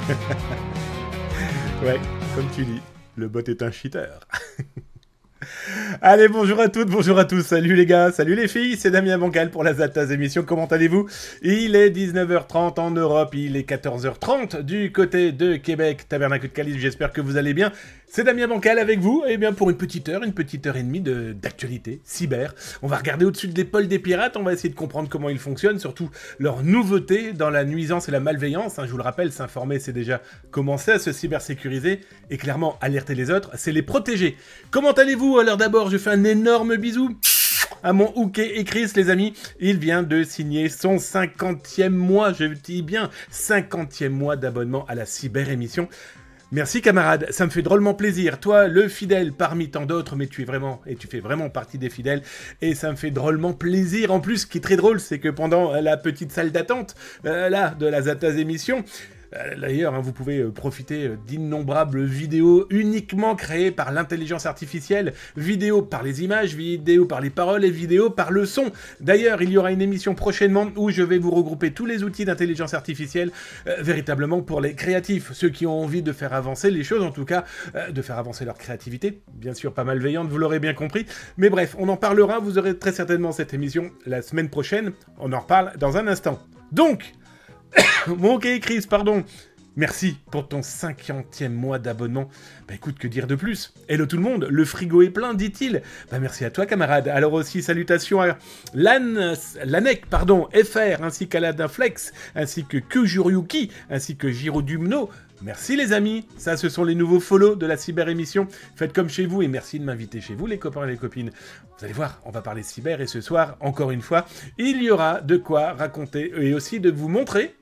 Ouais, comme tu dis, le bot est un cheater. Allez, bonjour à toutes, bonjour à tous, salut les gars, salut les filles, c'est Damien Bancal pour la Zataz émission, comment allez-vous? Il est 19h30 en Europe, il est 14h30 du côté de Québec, Tabernacle de Calice, j'espère que vous allez bien. C'est Damien Bancal avec vous, et bien pour une petite heure et demie d'actualité cyber. On va regarder au-dessus de l'épaule des pirates, on va essayer de comprendre comment ils fonctionnent, surtout leurs nouveautés dans la nuisance et la malveillance. Je vous le rappelle, s'informer c'est déjà commencer à se cybersécuriser, et clairement alerter les autres, c'est les protéger. Comment allez-vous? Alors d'abord, je fais un énorme bisou à mon Hooké et Chris, les amis. Il vient de signer son 50e mois, je dis bien 50e mois d'abonnement à la cyber émission. Merci camarade, ça me fait drôlement plaisir. Toi, le fidèle parmi tant d'autres, mais tu fais vraiment partie des fidèles. Et ça me fait drôlement plaisir. En plus, ce qui est très drôle, c'est que pendant la petite salle d'attente, de la Zataz émission, d'ailleurs, vous pouvez profiter d'innombrables vidéos uniquement créées par l'intelligence artificielle, vidéos par les images, vidéos par les paroles et vidéos par le son. D'ailleurs, il y aura une émission prochainement où je vais vous regrouper tous les outils d'intelligence artificielle véritablement pour les créatifs, ceux qui ont envie de faire avancer les choses, en tout cas de faire avancer leur créativité, bien sûr pas malveillante, vous l'aurez bien compris, mais bref, on en parlera, vous aurez très certainement cette émission la semaine prochaine, on en reparle dans un instant. Donc, bon, ok, Chris, pardon. Merci pour ton 50e mois d'abonnement. Bah écoute, que dire de plus? Hello tout le monde, le frigo est plein, dit-il. Bah merci à toi, camarade. Alors aussi, salutations à Lanek, FR, ainsi qu'à Ladinflex, ainsi que Kujuryuki, ainsi que Girodumno. Merci les amis, ça ce sont les nouveaux follow de la cyber émission. Faites comme chez vous et merci de m'inviter chez vous les copains et les copines. Vous allez voir, on va parler cyber et ce soir, encore une fois, il y aura de quoi raconter et aussi de vous montrer.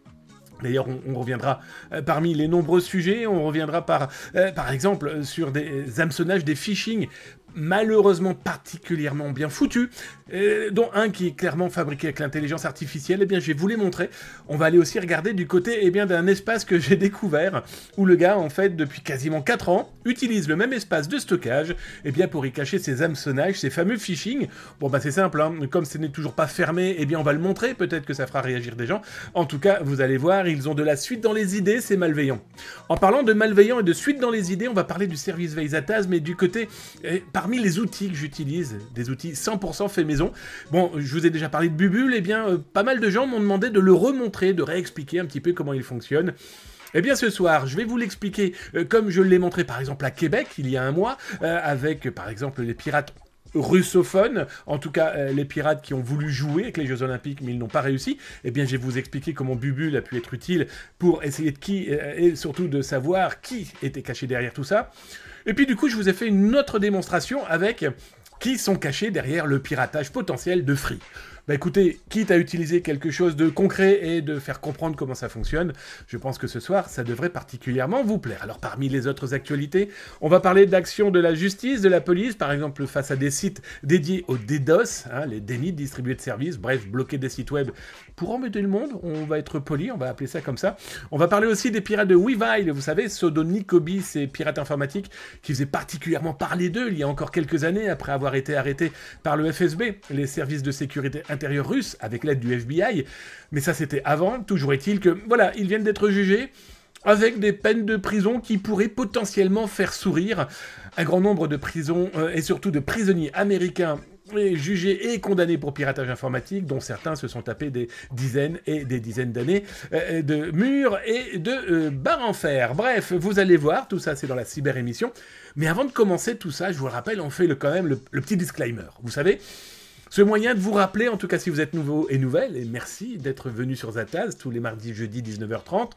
D'ailleurs, on reviendra parmi les nombreux sujets, on reviendra par exemple sur des hameçonnages, des phishing malheureusement particulièrement bien foutus, dont un qui est clairement fabriqué avec l'intelligence artificielle. Eh bien, je vais vous les montrer. On va aller aussi regarder du côté d'un espace que j'ai découvert, où le gars, en fait, depuis quasiment 4 ans, utilise le même espace de stockage pour y cacher ses hameçonnages, ses fameux phishing. Bon, bah c'est simple, comme ce n'est toujours pas fermé, on va le montrer, peut-être que ça fera réagir des gens. En tout cas, vous allez voir, ils ont de la suite dans les idées, c'est malveillant. En parlant de malveillant et de suite dans les idées, on va parler du service Veille Zataz, mais du côté... Parmi les outils que j'utilise, des outils 100% fait maison, bon, je vous ai déjà parlé de Bubule, pas mal de gens m'ont demandé de le remontrer, de réexpliquer un petit peu comment il fonctionne. Eh bien ce soir, je vais vous l'expliquer comme je l'ai montré par exemple à Québec il y a un mois, avec par exemple les pirates russophones, en tout cas les pirates qui ont voulu jouer avec les Jeux Olympiques mais ils n'ont pas réussi, je vais vous expliquer comment Bubule a pu être utile pour essayer de et surtout de savoir qui était caché derrière tout ça. Et puis du coup, je vous ai fait une autre démonstration avec qui sont cachés derrière le piratage potentiel de Free. Bah écoutez, quitte à utiliser quelque chose de concret et de faire comprendre comment ça fonctionne, je pense que ce soir, ça devrait particulièrement vous plaire. Alors parmi les autres actualités, on va parler d'actions de la justice, de la police, par exemple face à des sites dédiés au DDoS, les dénis de distribués de services, bref, bloquer des sites web pour embêter le monde, on va être poli, on va appeler ça comme ça. On va parler aussi des pirates de Weavile, vous savez, Sodo Nikobi, ces pirates informatiques qui faisaient particulièrement parler d'eux il y a encore quelques années après avoir été arrêtés par le FSB, les services de sécurité intérieure russe, avec l'aide du FBI. Mais ça, c'était avant. Toujours est-il que, voilà, ils viennent d'être jugés avec des peines de prison qui pourraient potentiellement faire sourire un grand nombre de prisons et surtout de prisonniers américains jugés et condamnés pour piratage informatique, dont certains se sont tapés des dizaines et des dizaines d'années de murs et de barres en fer. Bref, vous allez voir, tout ça c'est dans la cyber émission. Mais avant de commencer tout ça, je vous le rappelle, on fait quand même le petit disclaimer. Vous savez, ce moyen de vous rappeler, en tout cas si vous êtes nouveau et nouvelle, et merci d'être venu sur Zataz tous les mardis, jeudis, 19h30,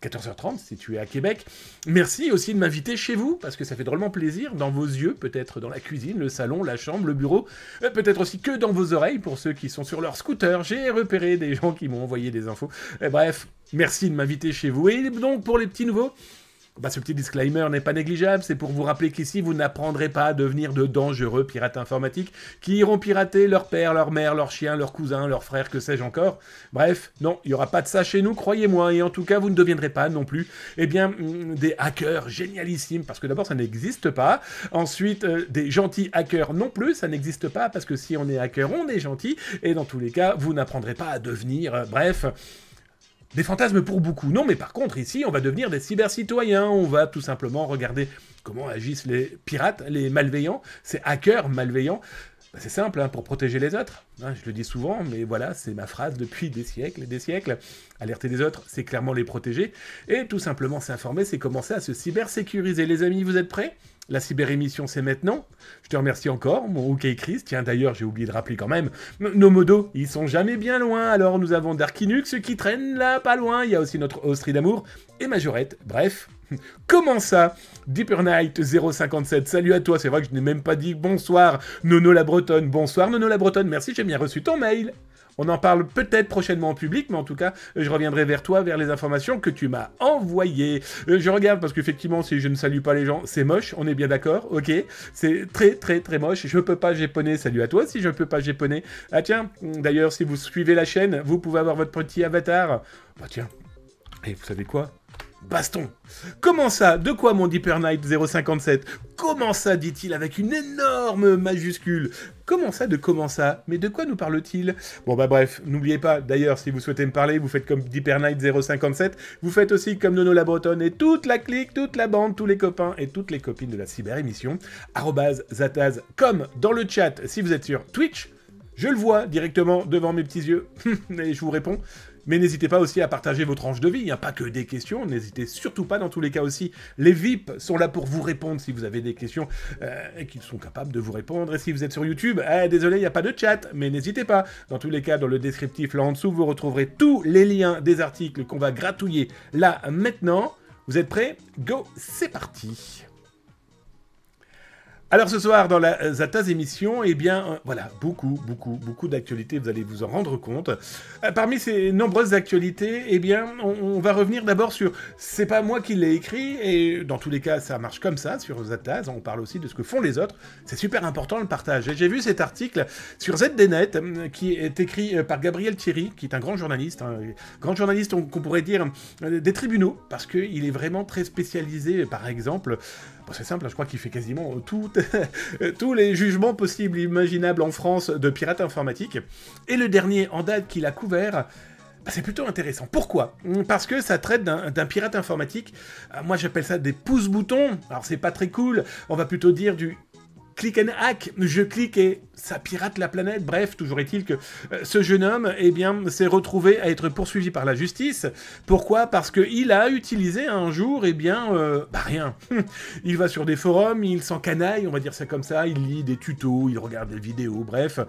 14h30 si tu es à Québec. Merci aussi de m'inviter chez vous, parce que ça fait drôlement plaisir, dans vos yeux, peut-être dans la cuisine, le salon, la chambre, le bureau, peut-être aussi que dans vos oreilles, pour ceux qui sont sur leur scooter. J'ai repéré des gens qui m'ont envoyé des infos. Bref, merci de m'inviter chez vous. Et donc, pour les petits nouveaux, ce petit disclaimer n'est pas négligeable, c'est pour vous rappeler qu'ici, vous n'apprendrez pas à devenir de dangereux pirates informatiques qui iront pirater leur père, leur mère, leur chien, leur cousin, leur frère, que sais-je encore. Bref, non, il n'y aura pas de ça chez nous, croyez-moi, et en tout cas, vous ne deviendrez pas non plus, des hackers génialissimes, parce que d'abord, ça n'existe pas. Ensuite, des gentils hackers non plus, ça n'existe pas, parce que si on est hacker, on est gentil, et dans tous les cas, vous n'apprendrez pas à devenir, bref... des fantasmes pour beaucoup. Non, mais par contre, ici, on va devenir des cybercitoyens. On va tout simplement regarder comment agissent les pirates, les malveillants, ces hackers malveillants. Bah, c'est simple, hein, pour protéger les autres. Hein, je le dis souvent, mais voilà, c'est ma phrase depuis des siècles et des siècles. Alerter les autres, c'est clairement les protéger. Et tout simplement s'informer, c'est commencer à se cybersécuriser. Les amis, vous êtes prêts ? La cyber-émission, c'est maintenant. Je te remercie encore, mon OK Chris. Tiens, d'ailleurs, j'ai oublié de rappeler quand même, nos modos, ils sont jamais bien loin. Alors, nous avons Darkinux qui traîne là, pas loin. Il y a aussi notre Austrie d'amour et Majorette. Bref, comment ça, Deeper Night 057, salut à toi. C'est vrai que je n'ai même pas dit bonsoir, Nono la Bretonne. Bonsoir, Nono la Bretonne. Merci, j'ai bien reçu ton mail. On en parle peut-être prochainement en public, mais en tout cas, je reviendrai vers toi, vers les informations que tu m'as envoyées. Je regarde parce qu'effectivement, si je ne salue pas les gens, c'est moche, on est bien d'accord, ok? C'est très très très moche. Je peux pas japonais, salut à toi si je peux pas japonais. Ah tiens, d'ailleurs, si vous suivez la chaîne, vous pouvez avoir votre petit avatar. Bah tiens, et vous savez quoi? Baston. Comment ça? De quoi mon Deeper Night 057? Comment ça, dit-il avec une énorme majuscule? Comment ça, de comment ça? Mais de quoi nous parle-t-il? Bon bah bref, n'oubliez pas, d'ailleurs, si vous souhaitez me parler, vous faites comme Deeper Night 057, vous faites aussi comme Nono la Bretonne et toute la clique, toute la bande, tous les copains et toutes les copines de la cyber-émission, @zataz, comme dans le chat, si vous êtes sur Twitch, je le vois directement devant mes petits yeux, et je vous réponds. Mais n'hésitez pas aussi à partager vos tranches de vie, il n'y a pas que des questions, n'hésitez surtout pas dans tous les cas aussi. Les VIP sont là pour vous répondre si vous avez des questions et qu'ils sont capables de vous répondre. Et si vous êtes sur YouTube, désolé, il n'y a pas de chat, mais n'hésitez pas. Dans tous les cas, dans le descriptif là en dessous, vous retrouverez tous les liens des articles qu'on va gratouiller là maintenant. Vous êtes prêts? Go, c'est parti! Alors ce soir, dans la Zataz émission, eh bien, voilà, beaucoup d'actualités, vous allez vous en rendre compte. Parmi ces nombreuses actualités, eh bien, on va revenir d'abord sur... C'est pas moi qui l'ai écrit, et dans tous les cas, ça marche comme ça, sur Zataz, on parle aussi de ce que font les autres. C'est super important, le partage. Et j'ai vu cet article sur ZDNet, qui est écrit par Gabriel Thierry, qui est un grand journaliste, qu'on pourrait dire, des tribunaux, parce qu'il est vraiment très spécialisé, par exemple... Bon, c'est simple, je crois qu'il fait quasiment tous les jugements possibles et imaginables en France de pirates informatiques. Et le dernier en date qu'il a couvert, bah, c'est plutôt intéressant. Pourquoi? Parce que ça traite d'un pirate informatique. Moi, j'appelle ça des pouces-boutons. Alors, c'est pas très cool. On va plutôt dire du click and hack. Je clique et ça pirate la planète. Bref, toujours est-il que ce jeune homme, eh bien, s'est retrouvé à être poursuivi par la justice. Pourquoi? Parce qu'il a utilisé un jour, eh bien, rien. Il va sur des forums, il s'encanaille, on va dire ça comme ça, il lit des tutos, il regarde des vidéos, bref.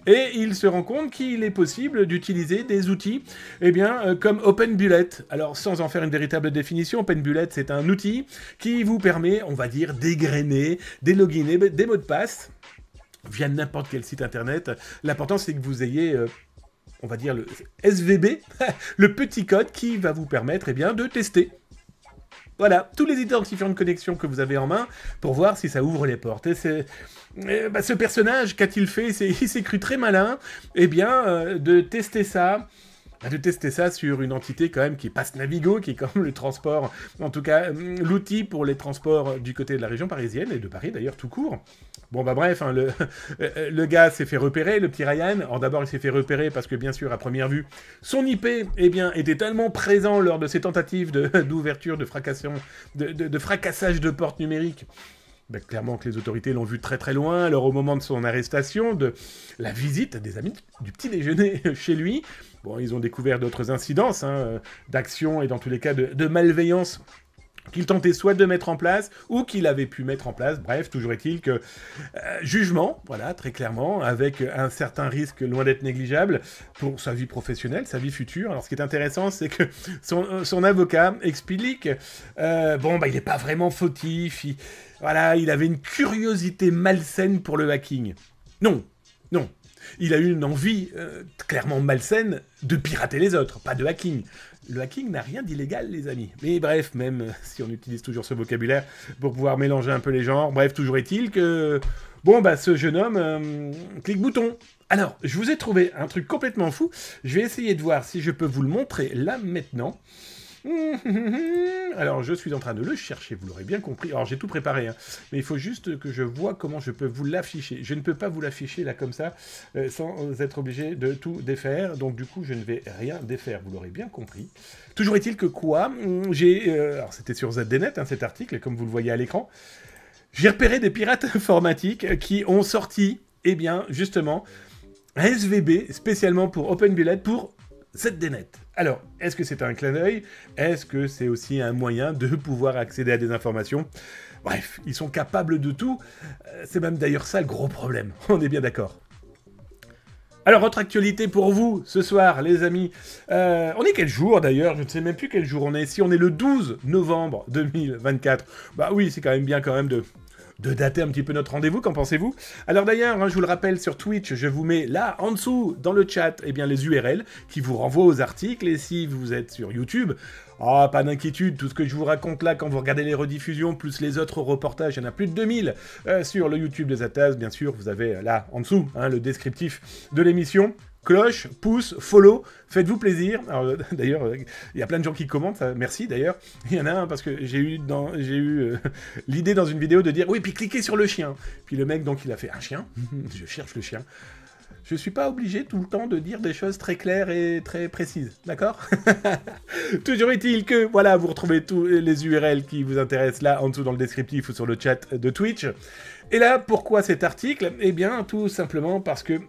Et il se rend compte qu'il est possible d'utiliser des outils, eh bien, comme OpenBullet. Alors, sans en faire une véritable définition, OpenBullet, c'est un outil qui vous permet, on va dire, d'égrainer, déloginer des mots de passe via n'importe quel site internet. L'important, c'est que vous ayez, on va dire, le SVB, le petit code qui va vous permettre, eh bien, de tester. Voilà, tous les identifiants de connexion que vous avez en main pour voir si ça ouvre les portes. Et ce personnage, qu'a-t-il fait? Il s'est cru très malin, eh bien, de tester ça sur une entité quand même qui est Pass Navigo, qui est quand même le transport, en tout cas l'outil pour les transports du côté de la région parisienne, et de Paris d'ailleurs tout court. Bon bah bref, hein, le gars s'est fait repérer, le petit Ryan. Alors d'abord il s'est fait repérer parce que bien sûr à première vue, son IP eh bien, était tellement présent lors de ses tentatives d'ouverture, de fracassage de portes numériques. Ben, clairement que les autorités l'ont vu très très loin. Alors au moment de son arrestation, de la visite des amis du petit déjeuner chez lui, bon, ils ont découvert d'autres incidences, d'action et dans tous les cas de malveillance qu'il tentait soit de mettre en place, ou qu'il avait pu mettre en place. Bref, toujours est-il que jugement, voilà, très clairement, avec un certain risque loin d'être négligeable pour sa vie professionnelle, sa vie future. Alors ce qui est intéressant, c'est que son avocat explique, il n'est pas vraiment fautif, il avait une curiosité malsaine pour le hacking. Non. Il a eu une envie clairement malsaine de pirater les autres, pas de hacking. Le hacking n'a rien d'illégal, les amis. Mais bref, même si on utilise toujours ce vocabulaire pour pouvoir mélanger un peu les genres, bref, toujours est-il que... ce jeune homme, clique-bouton. Alors, je vous ai trouvé un truc complètement fou. Je vais essayer de voir si je peux vous le montrer là, maintenant. Alors, je suis en train de le chercher, vous l'aurez bien compris. Alors, j'ai tout préparé, hein, mais il faut juste que je vois comment je peux vous l'afficher. Je ne peux pas vous l'afficher là comme ça, sans être obligé de tout défaire. Donc, du coup, je ne vais rien défaire, vous l'aurez bien compris. Toujours est-il que quoi, alors, c'était sur ZDNet, hein, cet article, comme vous le voyez à l'écran. J'ai repéré des pirates informatiques qui ont sorti, eh bien, justement, un SVB spécialement pour OpenBullet pour ZDNet. Alors, est-ce que c'est un clin d'œil? Est-ce que c'est aussi un moyen de pouvoir accéder à des informations? Bref, ils sont capables de tout. C'est même d'ailleurs ça le gros problème. On est bien d'accord. Alors, autre actualité pour vous, ce soir, les amis. On est quel jour, d'ailleurs? Je ne sais même plus quel jour on est. Si on est le 12 novembre 2024. Bah oui, c'est quand même bien de dater un petit peu notre rendez-vous, qu'en pensez-vous? Alors d'ailleurs, hein, je vous le rappelle, sur Twitch, je vous mets là, en dessous, dans le chat, eh bien, les URL qui vous renvoient aux articles, et si vous êtes sur YouTube, pas d'inquiétude, tout ce que je vous raconte là, quand vous regardez les rediffusions, plus les autres reportages, il y en a plus de 2000 sur le YouTube des Attas, bien sûr, vous avez là, en dessous, hein, le descriptif de l'émission. Cloche, pouce, follow, faites-vous plaisir. Alors, d'ailleurs, il y a plein de gens qui commentent, merci d'ailleurs. Il y en a un parce que j'ai eu l'idée dans une vidéo de dire oui, puis cliquez sur le chien. Puis le mec, donc, il a fait un chien. Je cherche le chien. Je suis pas obligé tout le temps de dire des choses très claires et très précises, d'accord? Toujours est-il que, voilà, vous retrouvez tous les URL qui vous intéressent là, en dessous dans le descriptif ou sur le chat de Twitch. Et là, pourquoi cet article? Eh bien, tout simplement parce que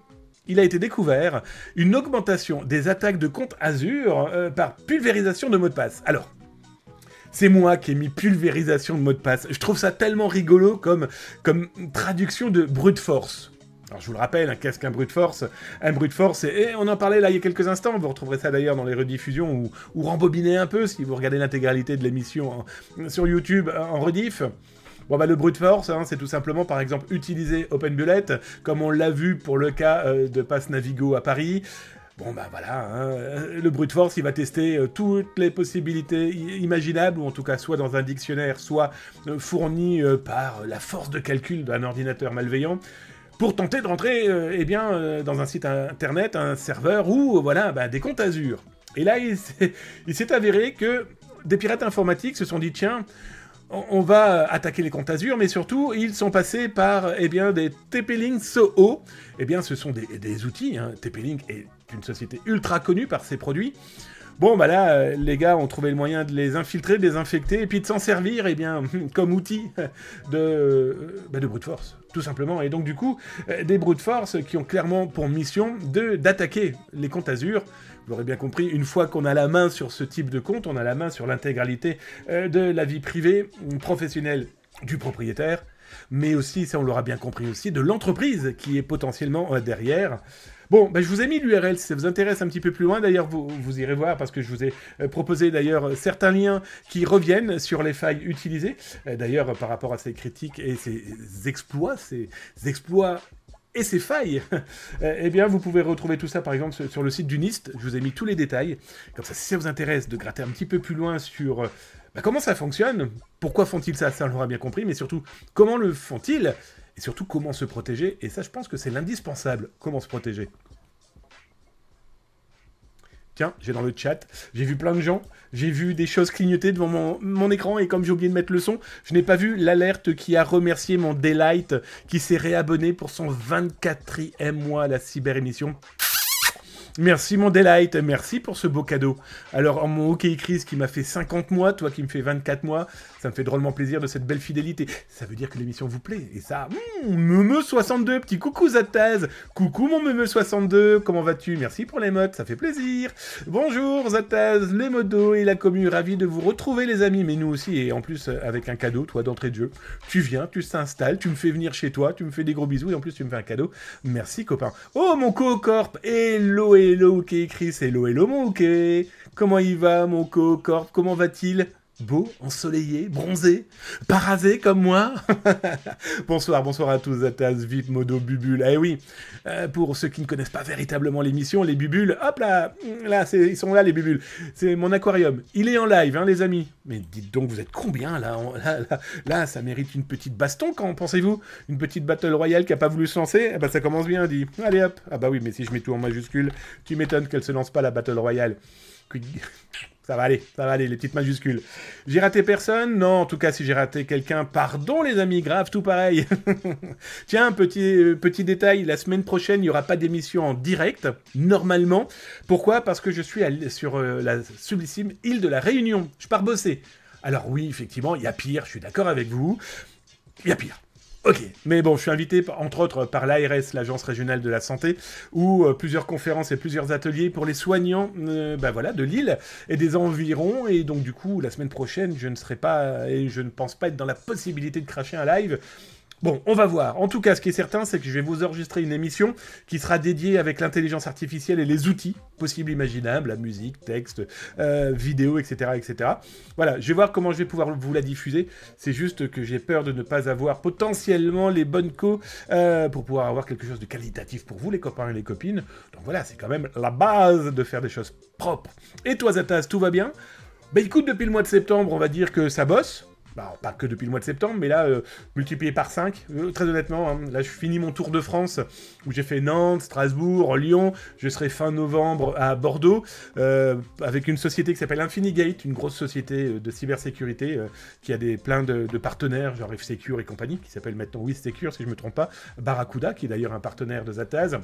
il a été découvert une augmentation des attaques de compte Azure par pulvérisation de mots de passe. Alors, c'est moi qui ai mis pulvérisation de mots de passe. Je trouve ça tellement rigolo comme traduction de brute force. Alors je vous le rappelle, qu'est-ce qu'un brute force? Un brute force, et on en parlait là il y a quelques instants, vous retrouverez ça d'ailleurs dans les rediffusions, ou rembobinez un peu si vous regardez l'intégralité de l'émission sur YouTube en rediff. Bon bah le brute force, hein, c'est tout simplement par exemple utiliser OpenBullet, comme on l'a vu pour le cas de Pass Navigo à Paris. Bon bah voilà, hein, le brute force il va tester toutes les possibilités imaginables, ou en tout cas soit dans un dictionnaire, soit fourni par la force de calcul d'un ordinateur malveillant, pour tenter de rentrer dans un site internet, un serveur, ou voilà, des comptes Azure. Et là il s'est avéré que des pirates informatiques se sont dit tiens, on va attaquer les comptes Azure, mais surtout, ils sont passés par des TP-Link SOHO. Eh bien, ce sont des outils. Hein. TP-Link est une société ultra connue par ses produits. Bon, bah là, les gars ont trouvé le moyen de les infiltrer, de les infecter, et puis de s'en servir, comme outil de brute force, tout simplement. Et donc, du coup, des brute force qui ont clairement pour mission d'attaquer les comptes Azure. Vous l'aurez bien compris, une fois qu'on a la main sur ce type de compte, on a la main sur l'intégralité de la vie privée, professionnelle du propriétaire, mais aussi, ça on l'aura bien compris aussi, de l'entreprise qui est potentiellement derrière. Bon, je vous ai mis l'URL, si ça vous intéresse un petit peu plus loin, d'ailleurs vous irez voir, parce que je vous ai proposé d'ailleurs certains liens qui reviennent sur les failles utilisées, d'ailleurs par rapport à ces critiques et ces exploits et ces failles, eh bien, vous pouvez retrouver tout ça, par exemple, sur le site du NIST. Je vous ai mis tous les détails. Comme ça, si ça vous intéresse de gratter un petit peu plus loin sur comment ça fonctionne, pourquoi font-ils ça, ça on l'aura bien compris, mais surtout, comment le font-ils, et surtout, comment se protéger. Et ça, je pense que c'est l'indispensable, comment se protéger. Tiens, j'ai dans le chat, j'ai vu plein de gens, j'ai vu des choses clignoter devant mon écran, et comme j'ai oublié de mettre le son, je n'ai pas vu l'alerte qui a remercié mon Daylight, qui s'est réabonné pour son 24e mois à la cyber-émission. Merci mon Daylight, merci pour ce beau cadeau. Alors, mon OK Chris qui m'a fait 50 mois, toi qui me fais 24 mois, ça me fait drôlement plaisir de cette belle fidélité. Ça veut dire que l'émission vous plaît. Et ça, Meumeu62, petit coucou Zataz. Coucou mon Meumeu62, comment vas-tu? Merci pour les mods, ça fait plaisir. Bonjour Zataz, les modos et la commu, ravi de vous retrouver les amis, mais nous aussi, et en plus avec un cadeau, toi d'entrée de jeu. Tu viens, tu t'installes, tu me fais venir chez toi, tu me fais des gros bisous, et en plus tu me fais un cadeau. Merci copain. Oh mon co-corp, hello OK Chris, hello mon OK. Comment il va mon co-corp, comment va-t-il? Beau, ensoleillé, bronzé, parasé comme moi. Bonsoir à tous, Ataz, Vip, Modo, Bubule. Eh oui, pour ceux qui ne connaissent pas véritablement l'émission, les Bubules, hop là, ils sont là les Bubules. C'est mon aquarium. Il est en live, hein, les amis. Mais dites donc, vous êtes combien là, là, ça mérite une petite baston, quand pensez-vous? Une petite battle royale qui a pas voulu se lancer? Eh ben ça commence bien, dit. Allez hop. Ah bah oui, mais si je mets tout en majuscule, tu m'étonnes qu'elle se lance pas la battle royale. Ça va aller, les petites majuscules. J'ai raté personne? Non, en tout cas, si j'ai raté quelqu'un, pardon les amis, grave, tout pareil. Tiens, petit détail, la semaine prochaine, il n'y aura pas d'émission en direct, normalement. Pourquoi? Parce que je suis sur la sublissime île de la Réunion. Je pars bosser. Alors oui, effectivement, il y a pire, je suis d'accord avec vous. Il y a pire. Ok, mais bon, je suis invité entre autres par l'ARS, l'Agence Régionale de la Santé, où plusieurs conférences et plusieurs ateliers pour les soignants voilà, de l'île et des environs, et donc du coup, la semaine prochaine, je ne serai pas, et je ne pense pas être dans la possibilité de cracher un live. Bon, on va voir. En tout cas, ce qui est certain, c'est que je vais vous enregistrer une émission qui sera dédiée avec l'intelligence artificielle et les outils possibles, imaginables, la musique, texte, vidéo, etc., etc. Voilà, je vais voir comment je vais pouvoir vous la diffuser. C'est juste que j'ai peur de ne pas avoir potentiellement les bonnes pour pouvoir avoir quelque chose de qualitatif pour vous, les copains et les copines. Donc voilà, c'est quand même la base de faire des choses propres. Et toi, Zataz, tout va bien? Bah écoute, depuis le mois de septembre, on va dire que ça bosse. Bah, pas que depuis le mois de septembre, mais là, multiplié par 5, très honnêtement, hein, là je finis mon tour de France, où j'ai fait Nantes, Strasbourg, Lyon, je serai fin novembre à Bordeaux, avec une société qui s'appelle Infinigate, une grosse société de cybersécurité, qui a plein de partenaires, genre F-Secure et compagnie, qui s'appelle maintenant WithSecure, si je ne me trompe pas, Barracuda, qui est d'ailleurs un partenaire de Zataz.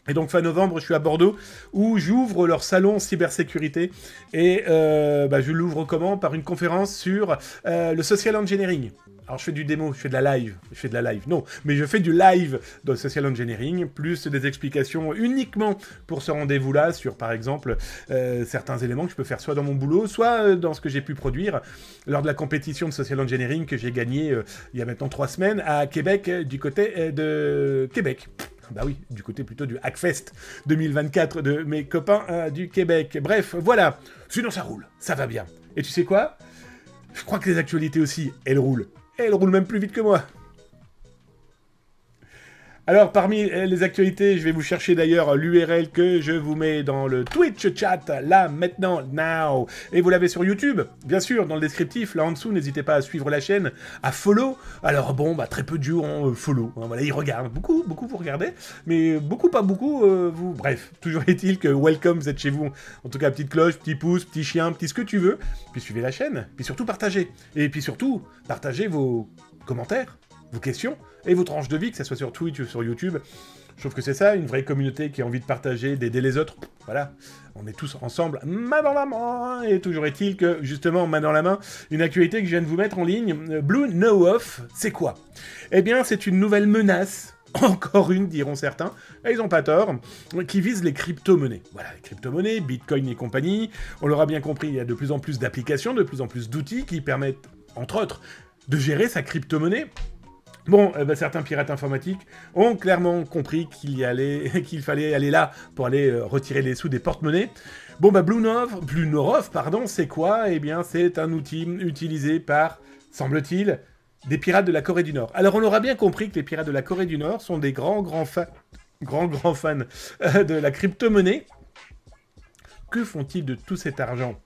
Et donc fin novembre, je suis à Bordeaux, où j'ouvre leur salon cybersécurité, et je l'ouvre comment? Par une conférence sur le social engineering. Alors je fais du démo, je fais de la live, non, mais je fais du live dans le social engineering, plus des explications uniquement pour ce rendez-vous-là, sur par exemple certains éléments que je peux faire soit dans mon boulot, soit dans ce que j'ai pu produire lors de la compétition de social engineering que j'ai gagnée il y a maintenant 3 semaines à Québec, du côté de Québec. Bah oui, du côté plutôt du Hackfest 2024 de mes copains du Québec. Bref, voilà. Sinon, ça roule. Ça va bien. Et tu sais quoi? Je crois que les actualités aussi, elles roulent. Et elles roulent même plus vite que moi. Alors, parmi les actualités, je vais vous chercher d'ailleurs l'URL que je vous mets dans le Twitch chat, là, maintenant, now. Et vous l'avez sur YouTube, bien sûr, dans le descriptif, là en dessous, n'hésitez pas à suivre la chaîne, à follow. Alors bon, très peu de gens ont follow, hein, voilà, ils regardent, beaucoup vous regardez, mais beaucoup, pas beaucoup, vous... Bref, toujours est-il que welcome, vous êtes chez vous. En tout cas, petite cloche, petit pouce, petit chien, petit ce que tu veux. Puis suivez la chaîne, puis surtout partagez. Et puis surtout, partagez vos commentaires, vos questions et vos tranches de vie, que ce soit sur Twitch ou sur YouTube. Je trouve que c'est ça, une vraie communauté qui a envie de partager, d'aider les autres. Voilà, on est tous ensemble, main dans la main. Et toujours est-il que, justement, main dans la main, une actualité que je viens de vous mettre en ligne, Blue Know Off, c'est quoi? Eh bien, c'est une nouvelle menace, encore une, diront certains, et ils n'ont pas tort, qui vise les crypto-monnaies. Voilà, les crypto-monnaies, Bitcoin et compagnie. On l'aura bien compris, il y a de plus en plus d'applications, de plus en plus d'outils qui permettent, entre autres, de gérer sa crypto-monnaie. Bon, certains pirates informatiques ont clairement compris qu'il fallait aller là pour aller retirer les sous des porte-monnaies. Bon, Blue Know Off, c'est quoi? Eh bien, c'est un outil utilisé par, semble-t-il, des pirates de la Corée du Nord. Alors, on aura bien compris que les pirates de la Corée du Nord sont des grands fans de la crypto-monnaie. Que font-ils de tout cet argent?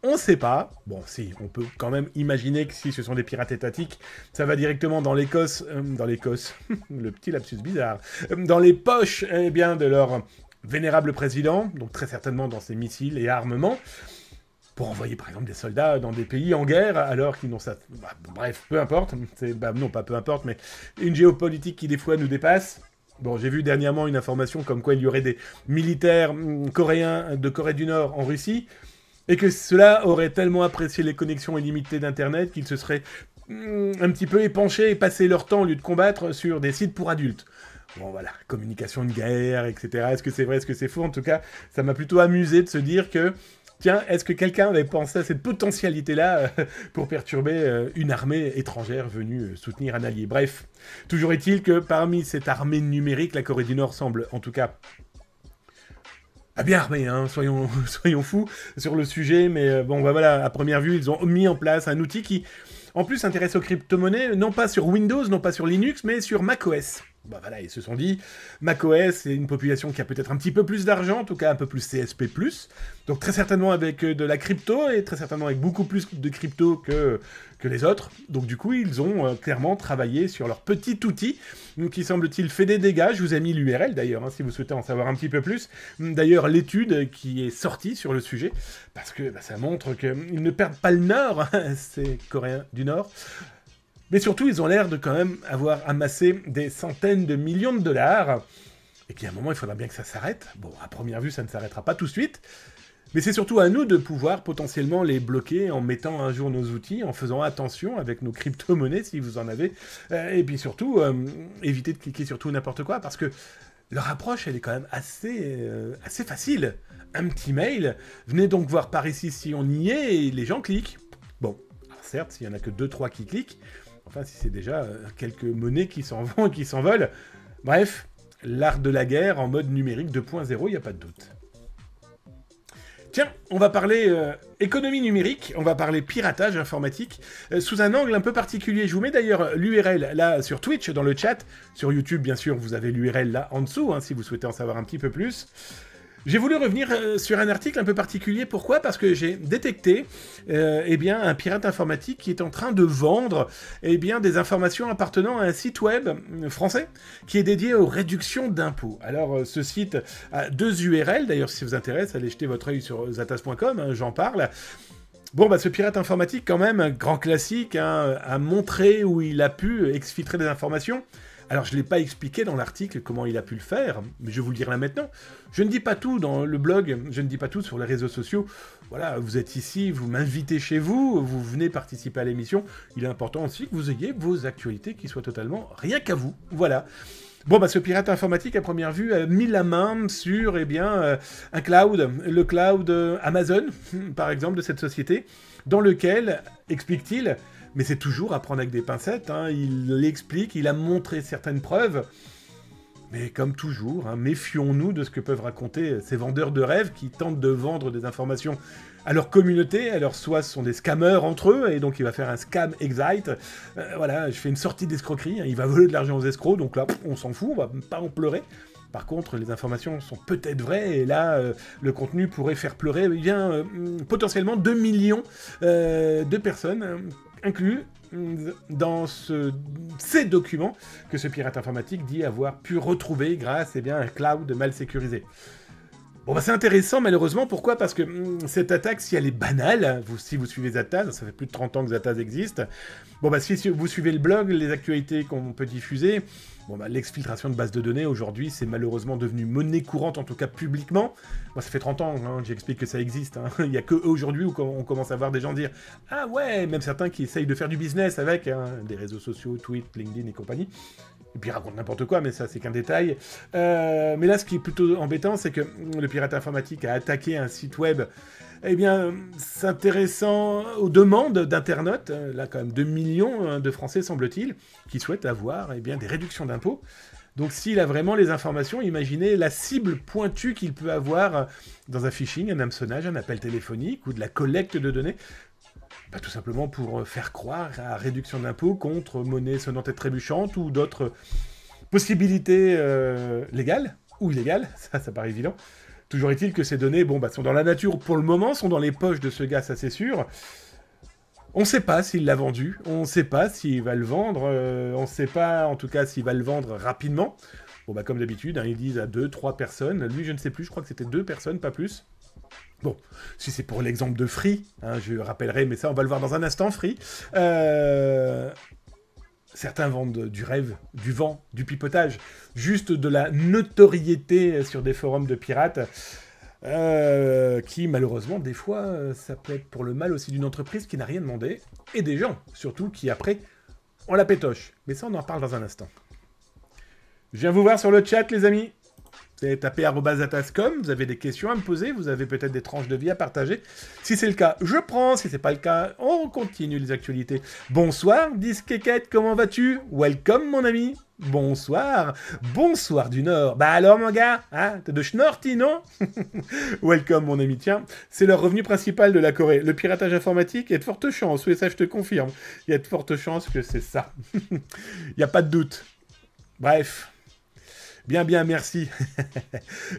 On sait pas. Bon, si, on peut quand même imaginer que si ce sont des pirates étatiques, ça va directement dans l'Écosse, le petit lapsus bizarre, dans les poches, de leur vénérable président, donc très certainement dans ses missiles et armements, pour envoyer par exemple des soldats dans des pays en guerre, alors qu'ils n'ont ça... bref, peu importe, non pas peu importe, mais une géopolitique qui des fois nous dépasse. Bon, j'ai vu dernièrement une information comme quoi il y aurait des militaires coréens de Corée du Nord en Russie, et que cela aurait tellement apprécié les connexions illimitées d'Internet qu'ils se seraient un petit peu épanchés et passé leur temps, au lieu de combattre, sur des sites pour adultes. Bon voilà, communication de guerre, etc. Est-ce que c'est vrai, est-ce que c'est faux? En tout cas, ça m'a plutôt amusé de se dire que, tiens, est-ce que quelqu'un avait pensé à cette potentialité-là pour perturber une armée étrangère venue soutenir un allié? Bref, toujours est-il que parmi cette armée numérique, la Corée du Nord semble, en tout cas, bien armé, hein, soyons fous sur le sujet, mais voilà, à première vue, ils ont mis en place un outil qui, en plus, s'intéresse aux crypto-monnaies, non pas sur Windows, non pas sur Linux, mais sur macOS. Bah voilà, ils se sont dit, macOS, c'est une population qui a peut-être un petit peu plus d'argent, en tout cas un peu plus CSP+, donc très certainement avec de la crypto, et très certainement avec beaucoup plus de crypto que les autres. Donc du coup, ils ont clairement travaillé sur leur petit outil, qui semble-t-il fait des dégâts. Je vous ai mis l'URL d'ailleurs, hein, si vous souhaitez en savoir un petit peu plus. D'ailleurs, l'étude qui est sortie sur le sujet, parce que ça montre qu'ils ne perdent pas le Nord, ces Coréens du Nord. Mais surtout, ils ont l'air de quand même avoir amassé des centaines de millions de dollars. Et puis à un moment, il faudra bien que ça s'arrête. Bon, à première vue, ça ne s'arrêtera pas tout de suite. Mais c'est surtout à nous de pouvoir potentiellement les bloquer en mettant un jour nos outils, en faisant attention avec nos crypto-monnaies, si vous en avez. Et puis surtout, éviter de cliquer sur tout n'importe quoi, parce que leur approche, elle est quand même assez facile. Un petit mail, venez donc voir par ici si on y est, et les gens cliquent. Bon, alors certes, s'il n'y en a que 2-3 qui cliquent, enfin, si c'est déjà quelques monnaies qui s'en vont et qui s'envolent. Bref, l'art de la guerre en mode numérique 2.0, il n'y a pas de doute. Tiens, on va parler économie numérique, on va parler piratage informatique, sous un angle un peu particulier. Je vous mets d'ailleurs l'URL là sur Twitch, dans le chat. Sur YouTube, bien sûr, vous avez l'URL là en dessous, hein, si vous souhaitez en savoir un petit peu plus. J'ai voulu revenir sur un article un peu particulier. Pourquoi ? Parce que j'ai détecté un pirate informatique qui est en train de vendre des informations appartenant à un site web français qui est dédié aux réductions d'impôts. Alors, ce site a 2 URL. D'ailleurs, si ça vous intéresse, allez jeter votre œil sur zatas.com, hein, j'en parle. Bon, ce pirate informatique, quand même, un grand classique, hein, a montré où il a pu exfiltrer des informations. Alors, je ne l'ai pas expliqué dans l'article comment il a pu le faire, mais je vais vous le dire là maintenant. Je ne dis pas tout dans le blog, je ne dis pas tout sur les réseaux sociaux. Voilà, vous êtes ici, vous m'invitez chez vous, vous venez participer à l'émission. Il est important aussi que vous ayez vos actualités qui soient totalement rien qu'à vous. Voilà. Bon, ce pirate informatique, à première vue, a mis la main sur un cloud, le cloud Amazon, par exemple, de cette société, dans lequel, explique-t-il, mais c'est toujours à prendre avec des pincettes, hein, il l'explique, il a montré certaines preuves, mais comme toujours, hein, méfions-nous de ce que peuvent raconter ces vendeurs de rêves qui tentent de vendre des informations à leur communauté. Alors soit ce sont des scammers entre eux, et donc il va faire un scam excite, voilà, je fais une sortie d'escroquerie, hein, il va voler de l'argent aux escrocs, donc là, on s'en fout, on va pas en pleurer. Par contre, les informations sont peut-être vraies, et là, le contenu pourrait faire pleurer potentiellement 2 millions de personnes inclus dans ces documents que ce pirate informatique dit avoir pu retrouver grâce à un cloud mal sécurisé. Bon, c'est intéressant, malheureusement. Pourquoi ? Parce que cette attaque, si elle est banale, si vous suivez Zattaz, ça fait plus de 30 ans que Zattaz existe. Bon, si vous suivez le blog, les actualités qu'on peut diffuser, l'exfiltration de bases de données, aujourd'hui, c'est malheureusement devenu monnaie courante, en tout cas publiquement. Moi, ça fait 30 ans, hein, j'explique que ça existe. Hein. Il n'y a que aujourd'hui où on commence à voir des gens dire « Ah ouais !» Même certains qui essayent de faire du business avec des réseaux sociaux, Twitter, LinkedIn et compagnie. Et puis ils racontent n'importe quoi, mais ça, c'est qu'un détail. Mais là, ce qui est plutôt embêtant, c'est que le pirate informatique a attaqué un site web, s'intéressant aux demandes d'internautes, là, quand même 2 millions de Français, semble-t-il, qui souhaitent avoir des réductions d'impôts. Donc, s'il a vraiment les informations, imaginez la cible pointue qu'il peut avoir dans un phishing, un hameçonnage, un appel téléphonique ou de la collecte de données. Tout simplement pour faire croire à réduction d'impôts contre monnaie sonnante et trébuchante ou d'autres possibilités légales ou illégales, ça paraît évident. Toujours est-il que ces données sont dans la nature pour le moment, sont dans les poches de ce gars, ça c'est sûr. On ne sait pas s'il l'a vendu, on ne sait pas s'il va le vendre, on ne sait pas en tout cas s'il va le vendre rapidement. Comme d'habitude, hein, ils disent à 2-3 personnes, lui je ne sais plus, je crois que c'était 2 personnes, pas plus. Bon, si c'est pour l'exemple de Free, hein, je rappellerai, mais ça on va le voir dans un instant, Free. Certains vendent du rêve, du vent, du pipotage, juste de la notoriété sur des forums de pirates, qui malheureusement, des fois, ça peut être pour le mal aussi d'une entreprise qui n'a rien demandé, et des gens, surtout, qui après, ont la pétoche. Mais ça, on en parle dans un instant. Je viens vous voir sur le chat, les amis. Vous avez tapé @zatas.com, vous avez des questions à me poser, vous avez peut-être des tranches de vie à partager. Si c'est le cas, je prends. Si c'est pas le cas, on continue les actualités. Bonsoir, Disquequette, comment vas-tu ? Welcome, mon ami. Bonsoir. Bonsoir du Nord. Alors, mon gars, hein, t'es de Schnorti, non ? Welcome, mon ami. Tiens, c'est leur revenu principal de la Corée. Le piratage informatique, il y a de fortes chances. Oui, ça, je te confirme. Il y a de fortes chances que c'est ça. Il n'y a pas de doute. Bref. Bien, bien, merci.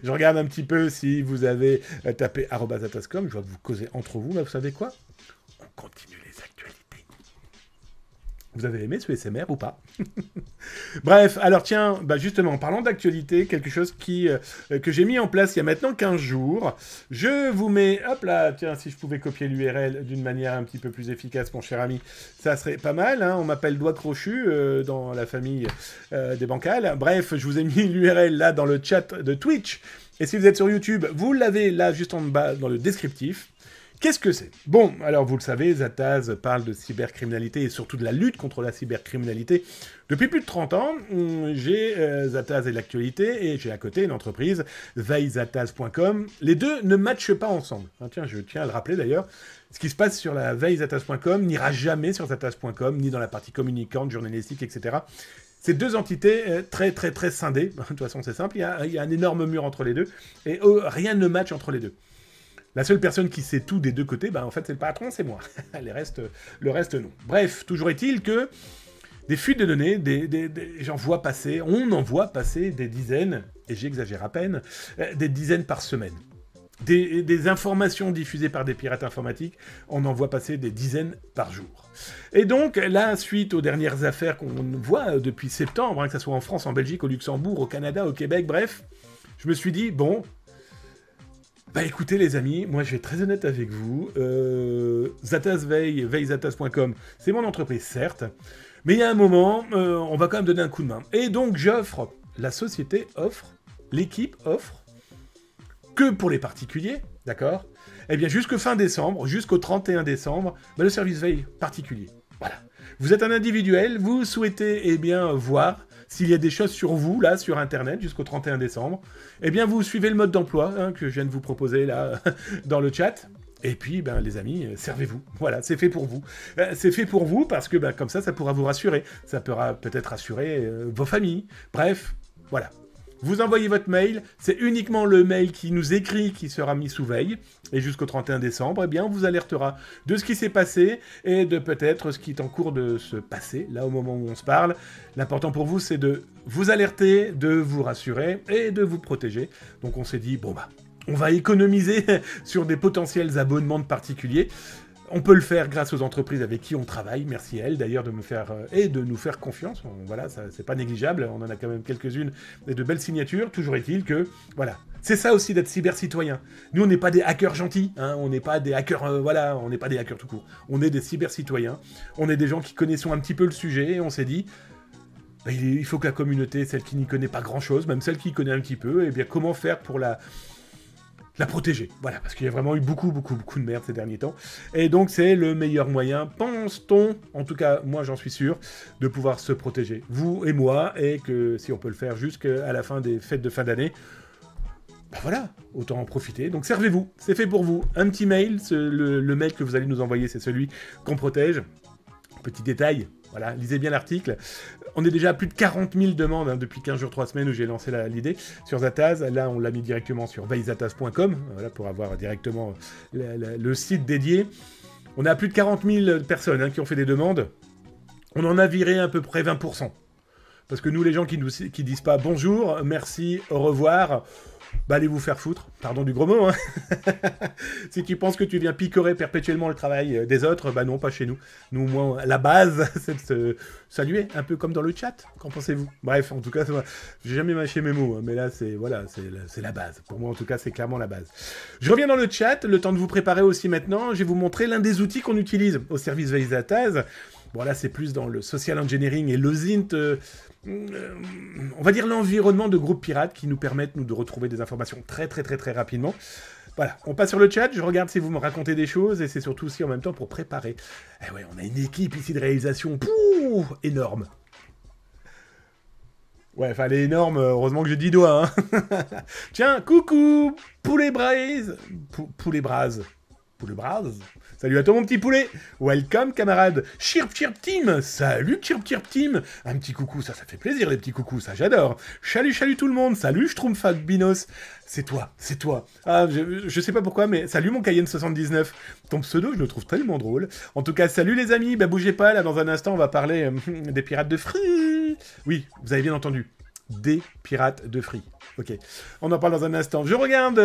Je regarde un petit peu si vous avez tapé @atascom. Je vois que vous causez entre vous, mais vous savez quoi? On continue les actualités. Vous avez aimé ce SMR ou pas? Bref, alors tiens, bah justement, en parlant d'actualité, quelque chose que j'ai mis en place il y a maintenant 15 jours. Je vous mets, hop là, tiens, si je pouvais copier l'URL d'une manière un petit peu plus efficace, mon cher ami, ça serait pas mal, hein. On m'appelle Doigt Crochu dans la famille des bancals. Bref, je vous ai mis l'URL là dans le chat de Twitch. Et si vous êtes sur YouTube, vous l'avez là juste en bas dans le descriptif. Qu'est-ce que c'est? Bon, alors vous le savez, Zataz parle de cybercriminalité et surtout de la lutte contre la cybercriminalité depuis plus de 30 ans. J'ai Zataz et l'actualité et j'ai à côté une entreprise, veillezataz.com. Les deux ne matchent pas ensemble. Tiens, je tiens à le rappeler d'ailleurs. Ce qui se passe sur la veillezataz.com n'ira jamais sur zataz.com, ni dans la partie communicante, journalistique, etc. C'est deux entités très, très, très scindées. De toute façon, c'est simple. Il y a un énorme mur entre les deux. Et rien ne match entre les deux. La seule personne qui sait tout des deux côtés, bah en fait c'est le patron, c'est moi. Le reste non. Bref, toujours est-il que des fuites de données, on en voit passer des dizaines, et j'exagère à peine, des dizaines par semaine. Des informations diffusées par des pirates informatiques, on en voit passer des dizaines par jour. Et donc, là, suite aux dernières affaires qu'on voit depuis septembre, hein, que ce soit en France, en Belgique, au Luxembourg, au Canada, au Québec, bref, je me suis dit, bon... Bah écoutez les amis, moi je vais être très honnête avec vous, Zataz veillezataz.com, c'est mon entreprise certes, mais il y a un moment, on va quand même donner un coup de main. Et donc la société offre, l'équipe offre, que pour les particuliers, d'accord? Eh bien jusqu'au fin décembre, jusqu'au 31 décembre, bah, le service veille particulier. Voilà. Vous êtes un individuel, vous souhaitez eh bien voir s'il y a des choses sur vous, là, sur Internet, jusqu'au 31 décembre, eh bien, vous suivez le mode d'emploi hein, que je viens de vous proposer, là, dans le chat. Et puis, ben, les amis, servez-vous. Voilà, c'est fait pour vous. C'est fait pour vous parce que, ben, comme ça pourra vous rassurer. Ça pourra peut-être rassurer vos familles. Bref, voilà. Vous envoyez votre mail, c'est uniquement le mail qui nous écrit qui sera mis sous veille. Et jusqu'au 31 décembre, eh bien, on vous alertera de ce qui s'est passé et de peut-être ce qui est en cours de se passer, là, au moment où on se parle. L'important pour vous, c'est de vous alerter, de vous rassurer et de vous protéger. Donc on s'est dit, bon bah, on va économiser sur des potentiels abonnements de particuliers. On peut le faire grâce aux entreprises avec qui on travaille. Merci à elles d'ailleurs de me faire et de nous faire confiance. Voilà, ça c'est pas négligeable. On en a quand même quelques-unes et de belles signatures. Toujours est-il que voilà, c'est ça aussi d'être cyber-citoyen. Nous on n'est pas des hackers gentils, hein. On n'est pas des hackers, voilà, on n'est pas des hackers tout court. On est des cyber-citoyens. On est des gens qui connaissons un petit peu le sujet et on s'est dit. Il faut que la communauté, celle qui n'y connaît pas grand-chose, même celle qui connaît un petit peu, eh bien comment faire pour la protéger. Voilà, parce qu'il y a vraiment eu beaucoup de merde ces derniers temps. Et donc, c'est le meilleur moyen, pense-t-on, en tout cas, moi j'en suis sûr, de pouvoir se protéger. Vous et moi, et que si on peut le faire jusqu'à la fin des fêtes de fin d'année, bah voilà, autant en profiter. Donc, servez-vous, c'est fait pour vous. Un petit mail, le mail que vous allez nous envoyer, c'est celui qu'on protège. Petit détail, voilà, lisez bien l'article. On est déjà à plus de 40 000 demandes hein, depuis 15 jours, 3 semaines où j'ai lancé l'idée sur Zataz. Là, on l'a mis directement sur veillezataz.com voilà, pour avoir directement le site dédié. On a plus de 40 000 personnes hein, qui ont fait des demandes. On en a viré à peu près 20%. Parce que nous, les gens qui disent pas bonjour, merci, au revoir... Bah allez vous faire foutre, pardon du gros mot, hein. Si tu penses que tu viens picorer perpétuellement le travail des autres, bah non, pas chez nous. Nous, au moins, la base, c'est de se saluer, un peu comme dans le chat, qu'en pensez-vous? Bref, en tout cas, j'ai jamais mâché mes mots, hein, mais là, c'est la base. Pour moi, en tout cas, c'est clairement la base. Je reviens dans le chat, le temps de vous préparer aussi maintenant, je vais vous montrer l'un des outils qu'on utilise au service veillezataz. Bon, là, c'est plus dans le social engineering et l'OSINT... on va dire l'environnement de groupes pirates qui nous permettent, nous, de retrouver des informations très rapidement. Voilà, on passe sur le chat, je regarde si vous me racontez des choses, et c'est surtout aussi en même temps pour préparer. Eh ouais, on a une équipe ici de réalisation, énorme. Ouais, enfin, elle est énorme, heureusement que j'ai 10 doigts, hein. Tiens, coucou, poulet braise. Poulet brase. Poulet brase. Salut à toi mon petit poulet. Welcome camarade. Chirp chirp team. Salut chirp chirp team. Un petit coucou, ça fait plaisir les petits coucous, ça j'adore. Chalut tout le monde. Salut Schtroumpfak Binos. C'est toi. Ah, je sais pas pourquoi, mais salut mon Cayenne 79. Ton pseudo, je le trouve tellement drôle. En tout cas, salut les amis. Bah bougez pas, là dans un instant, on va parler des pirates de Free. Oui, vous avez bien entendu. des pirates de Free. Ok, on en parle dans un instant. Je regarde,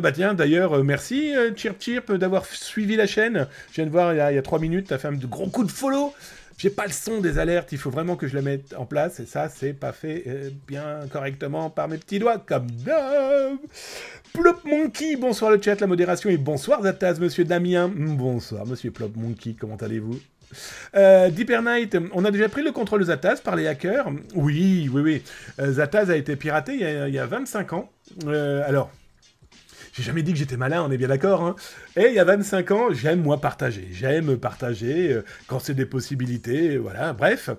bah tiens, d'ailleurs, merci Chirp Chirp d'avoir suivi la chaîne. Je viens de voir il y a 3 minutes, t'as fait un gros coup de follow. J'ai pas le son des alertes, il faut vraiment que je la mette en place, et ça, c'est pas fait bien correctement par mes petits doigts, comme d'hab. Plop Monkey, bonsoir le chat, la modération, et bonsoir Zataz, monsieur Damien. Bonsoir, monsieur Plop Monkey, comment allez-vous? Deeper Knight, on a déjà pris le contrôle de Zataz par les hackers. Oui. Zataz a été piraté il y a 25 ans. Alors, j'ai jamais dit que j'étais malin, on est bien d'accord. Hein. Et il y a 25 ans, j'aime moi partager. J'aime partager quand c'est des possibilités, voilà, bref.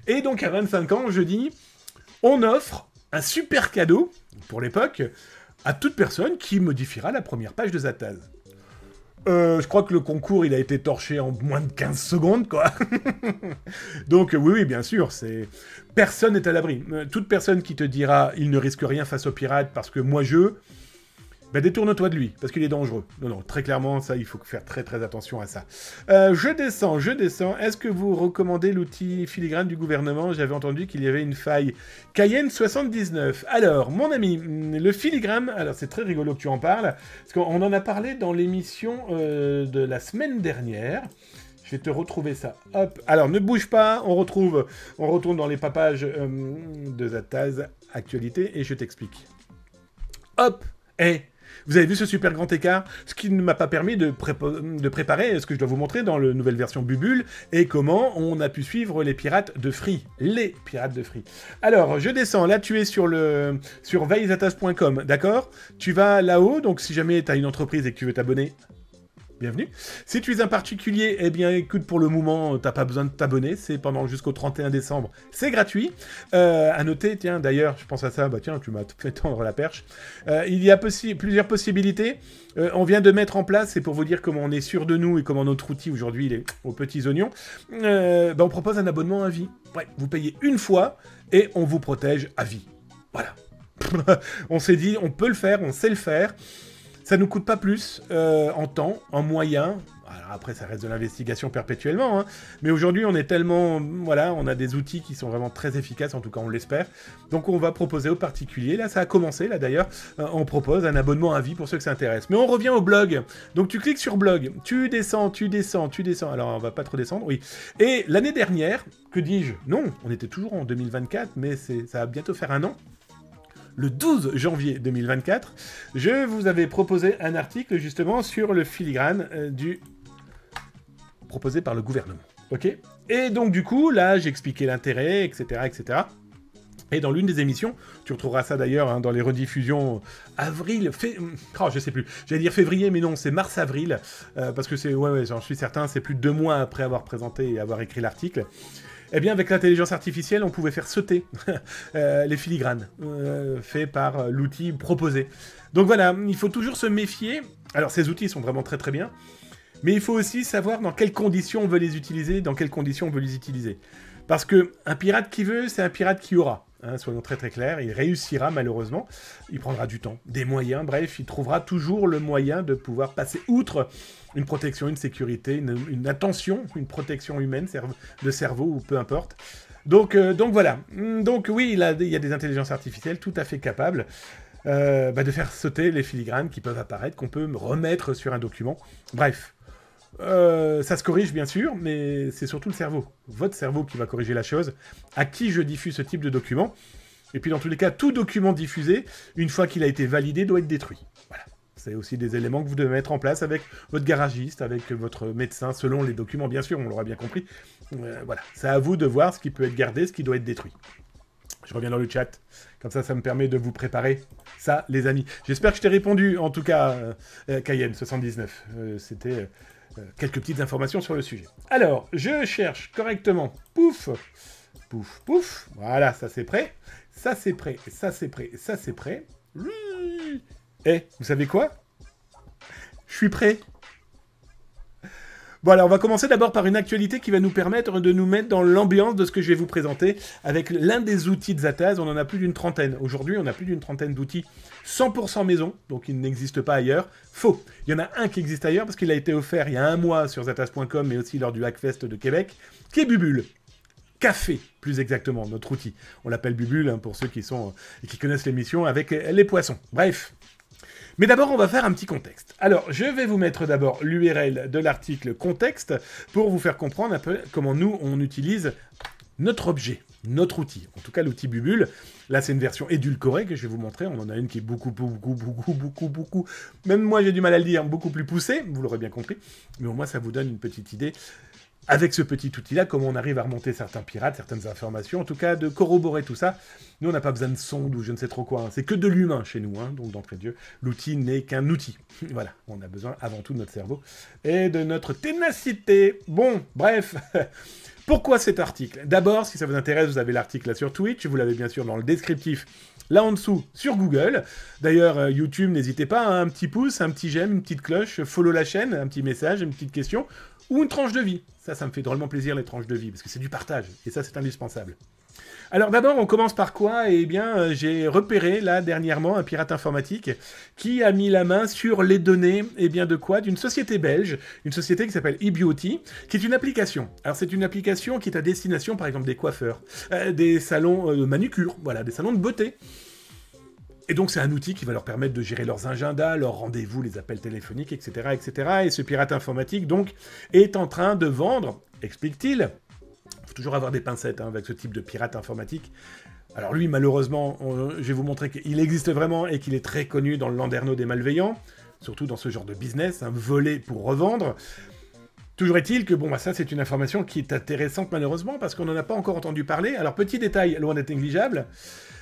Et donc à 25 ans, je dis, on offre un super cadeau, pour l'époque, à toute personne qui modifiera la première page de Zataz. Je crois que le concours, il a été torché en moins de 15 secondes, quoi. Donc, oui, bien sûr, personne n'est à l'abri. Toute personne qui te dira « il ne risque rien face aux pirates parce que moi je », ben détourne-toi de lui, parce qu'il est dangereux. Non, très clairement, ça, il faut faire très très attention à ça. Je descends. Est-ce que vous recommandez l'outil filigrane du gouvernement? J'avais entendu qu'il y avait une faille. Cayenne 79. Alors, mon ami, le filigrane, alors c'est très rigolo que tu en parles, parce qu'on en a parlé dans l'émission de la semaine dernière. Je vais te retrouver ça. Hop. Alors, ne bouge pas, on retourne dans les papages de Zataz Actualité, et je t'explique. Hop. Vous avez vu ce super grand écart? Ce qui ne m'a pas permis de préparer ce que je dois vous montrer dans la nouvelle version Bubule, et comment on a pu suivre les pirates de Free. Les pirates de Free. Alors, je descends. Là, tu es sur veillezataz.com, d'accord? Tu vas là-haut, donc si jamais tu as une entreprise et que tu veux t'abonner, bienvenue. Si tu es un particulier, eh bien écoute, pour le moment, t'as pas besoin de t'abonner, c'est pendant jusqu'au 31 décembre, c'est gratuit. À noter, tiens, d'ailleurs, je pense à ça, bah tiens, tu m'as fait tendre la perche. Il y a plusieurs possibilités. On vient de mettre en place, c'est pour vous dire comment on est sûr de nous et comment notre outil aujourd'hui il est aux petits oignons. On propose un abonnement à vie. Ouais, vous payez une fois et on vous protège à vie. Voilà. On s'est dit, on peut le faire, on sait le faire. Ça nous coûte pas plus en temps, en moyens. Alors après, ça reste de l'investigation perpétuellement. Hein. Mais aujourd'hui, on est tellement... Voilà, on a des outils qui sont vraiment très efficaces, en tout cas, on l'espère. Donc, on va proposer aux particuliers. Là, ça a commencé, là, d'ailleurs. On propose un abonnement à vie pour ceux que ça intéresse. Mais on revient au blog. Donc, tu cliques sur blog. Tu descends. Alors, on va pas trop descendre, oui. Et l'année dernière, que dis-je? Non, on était toujours en 2024, mais ça va bientôt faire un an. Le 12 janvier 2024, je vous avais proposé un article justement sur le filigrane proposé par le gouvernement. Ok? Et donc du coup, là, j'expliquais l'intérêt, etc. Et dans l'une des émissions, tu retrouveras ça d'ailleurs hein, dans les rediffusions je sais plus. J'allais dire février, mais non, c'est mars-avril. Parce que j'en suis certain, c'est plus de 2 mois après avoir présenté et avoir écrit l'article. Eh bien, avec l'intelligence artificielle, on pouvait faire sauter les filigranes faits par l'outil proposé. Donc voilà, il faut toujours se méfier. Alors, ces outils sont vraiment très très bien. Mais il faut aussi savoir dans quelles conditions on veut les utiliser, dans quelles conditions on veut les utiliser. Parce qu'un pirate qui veut, c'est un pirate qui aura. Hein, soyons très très clairs, il réussira malheureusement. Il prendra du temps, des moyens, bref, il trouvera toujours le moyen de pouvoir passer outre une protection, une sécurité, une attention, une protection humaine, de cerveau ou peu importe. Donc voilà. Donc oui, il y a des intelligences artificielles tout à fait capables de faire sauter les filigranes qui peuvent apparaître, qu'on peut remettre sur un document. Bref. Ça se corrige bien sûr, mais c'est surtout le cerveau, votre cerveau qui va corriger la chose, à qui je diffuse ce type de document. Et puis dans tous les cas, tout document diffusé, une fois qu'il a été validé, doit être détruit. Voilà. C'est aussi des éléments que vous devez mettre en place avec votre garagiste, avec votre médecin, selon les documents, bien sûr, on l'aura bien compris. Voilà, c'est à vous de voir ce qui peut être gardé, ce qui doit être détruit. Je reviens dans le chat, comme ça me permet de vous préparer ça, les amis. J'espère que je t'ai répondu, en tout cas, Cayenne 79. C'était... quelques petites informations sur le sujet. Alors, je cherche correctement. Pouf, pouf, pouf. Voilà, ça c'est prêt. Ça c'est prêt. Ça c'est prêt. Ça c'est prêt. Vous savez quoi? Je suis prêt. Bon, alors on va commencer d'abord par une actualité qui va nous permettre de nous mettre dans l'ambiance de ce que je vais vous présenter avec l'un des outils de Zataz. On en a plus d'une trentaine. Aujourd'hui, on a plus d'une trentaine d'outils 100% maison, donc il n'existe pas ailleurs. Faux. Il y en a un qui existe ailleurs parce qu'il a été offert il y a 1 mois sur zataz.com, mais aussi lors du Hackfest de Québec, qui est Bubule. café, plus exactement, notre outil. On l'appelle Bubule, hein, pour ceux qui connaissent l'émission avec les poissons. Bref. Mais d'abord, on va faire un petit contexte. Alors, je vais vous mettre d'abord l'URL de l'article contexte pour vous faire comprendre un peu comment nous, on utilise notre objet, notre outil. En tout cas, l'outil Bubule. Là, c'est une version édulcorée que je vais vous montrer. On en a une qui est beaucoup, même moi, j'ai du mal à le dire, beaucoup plus poussée. Vous l'aurez bien compris. Mais au moins, ça vous donne une petite idée. Avec ce petit outil-là, comment on arrive à remonter certains pirates, certaines informations, en tout cas de corroborer tout ça. Nous, on n'a pas besoin de sonde ou je ne sais trop quoi, hein. C'est que de l'humain chez nous, hein. Donc d'entrée de jeu, l'outil n'est qu'un outil. Voilà, on a besoin avant tout de notre cerveau et de notre ténacité. Bon, bref, pourquoi cet article? D'abord, si ça vous intéresse, vous avez l'article là sur Twitch, vous l'avez bien sûr dans le descriptif, là en dessous, sur Google. D'ailleurs, YouTube, n'hésitez pas, hein, un petit pouce, un petit j'aime, une petite cloche, follow la chaîne, un petit message, une petite question, ou une tranche de vie. Ça me fait drôlement plaisir, les tranches de vie, parce que c'est du partage, et ça, c'est indispensable. Alors d'abord, on commence par quoi? Eh bien, j'ai repéré, là, dernièrement, un pirate informatique qui a mis la main sur les données, eh bien, de quoi? D'une société belge, une société qui s'appelle eBeauty, qui est une application. Alors, c'est une application qui est à destination, par exemple, des coiffeurs, des salons de manucure, voilà, des salons de beauté. Et donc, c'est un outil qui va leur permettre de gérer leurs agendas, leurs rendez-vous, les appels téléphoniques, etc., etc. Et ce pirate informatique, donc, est en train de vendre, explique-t-il. Il faut toujours avoir des pincettes, hein, avec ce type de pirate informatique. Alors lui, malheureusement, je vais vous montrer qu'il existe vraiment et qu'il est très connu dans le landerneau des malveillants, surtout dans ce genre de business, hein, voler pour revendre. Toujours est-il que, bon, bah, ça, c'est une information qui est intéressante, malheureusement, parce qu'on n'en a pas encore entendu parler. Alors, petit détail, loin d'être négligeable,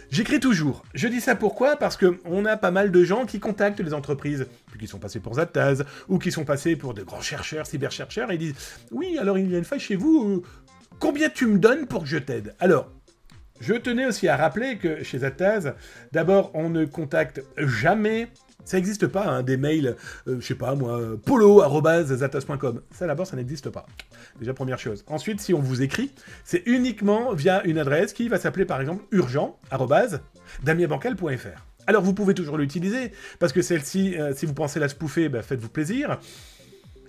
j'écris toujours. Je dis ça pourquoi? Parce qu'on a pas mal de gens qui contactent les entreprises, puis qui sont passés pour Zataz, ou qui sont passés pour de grands chercheurs, cyberchercheurs, et ils disent « Oui, alors il y a une faille chez vous, combien tu me donnes pour que je t'aide ?» Alors, je tenais aussi à rappeler que chez Zataz, d'abord, on ne contacte jamais... Ça n'existe pas, hein, des mails, je sais pas moi, polo@zataz.com. Ça d'abord, ça n'existe pas. Déjà, première chose. Ensuite, si on vous écrit, c'est uniquement via une adresse qui va s'appeler par exemple urgent@damienbancal.fr. Alors vous pouvez toujours l'utiliser, parce que celle-ci, si vous pensez la spoofer, bah, faites-vous plaisir.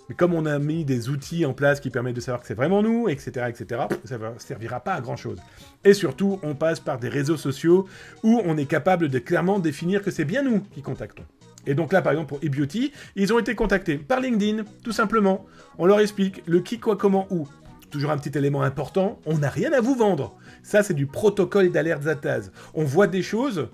Mais comme on a mis des outils en place qui permettent de savoir que c'est vraiment nous, etc., etc., ça ne servira pas à grand-chose. Et surtout, on passe par des réseaux sociaux où on est capable de clairement définir que c'est bien nous qui contactons. Et donc là, par exemple, pour eBeauty, ils ont été contactés par LinkedIn, tout simplement. On leur explique le qui, quoi, comment, où. Toujours un petit élément important, on n'a rien à vous vendre. Ça, c'est du protocole d'alerte Zataz. On voit des choses...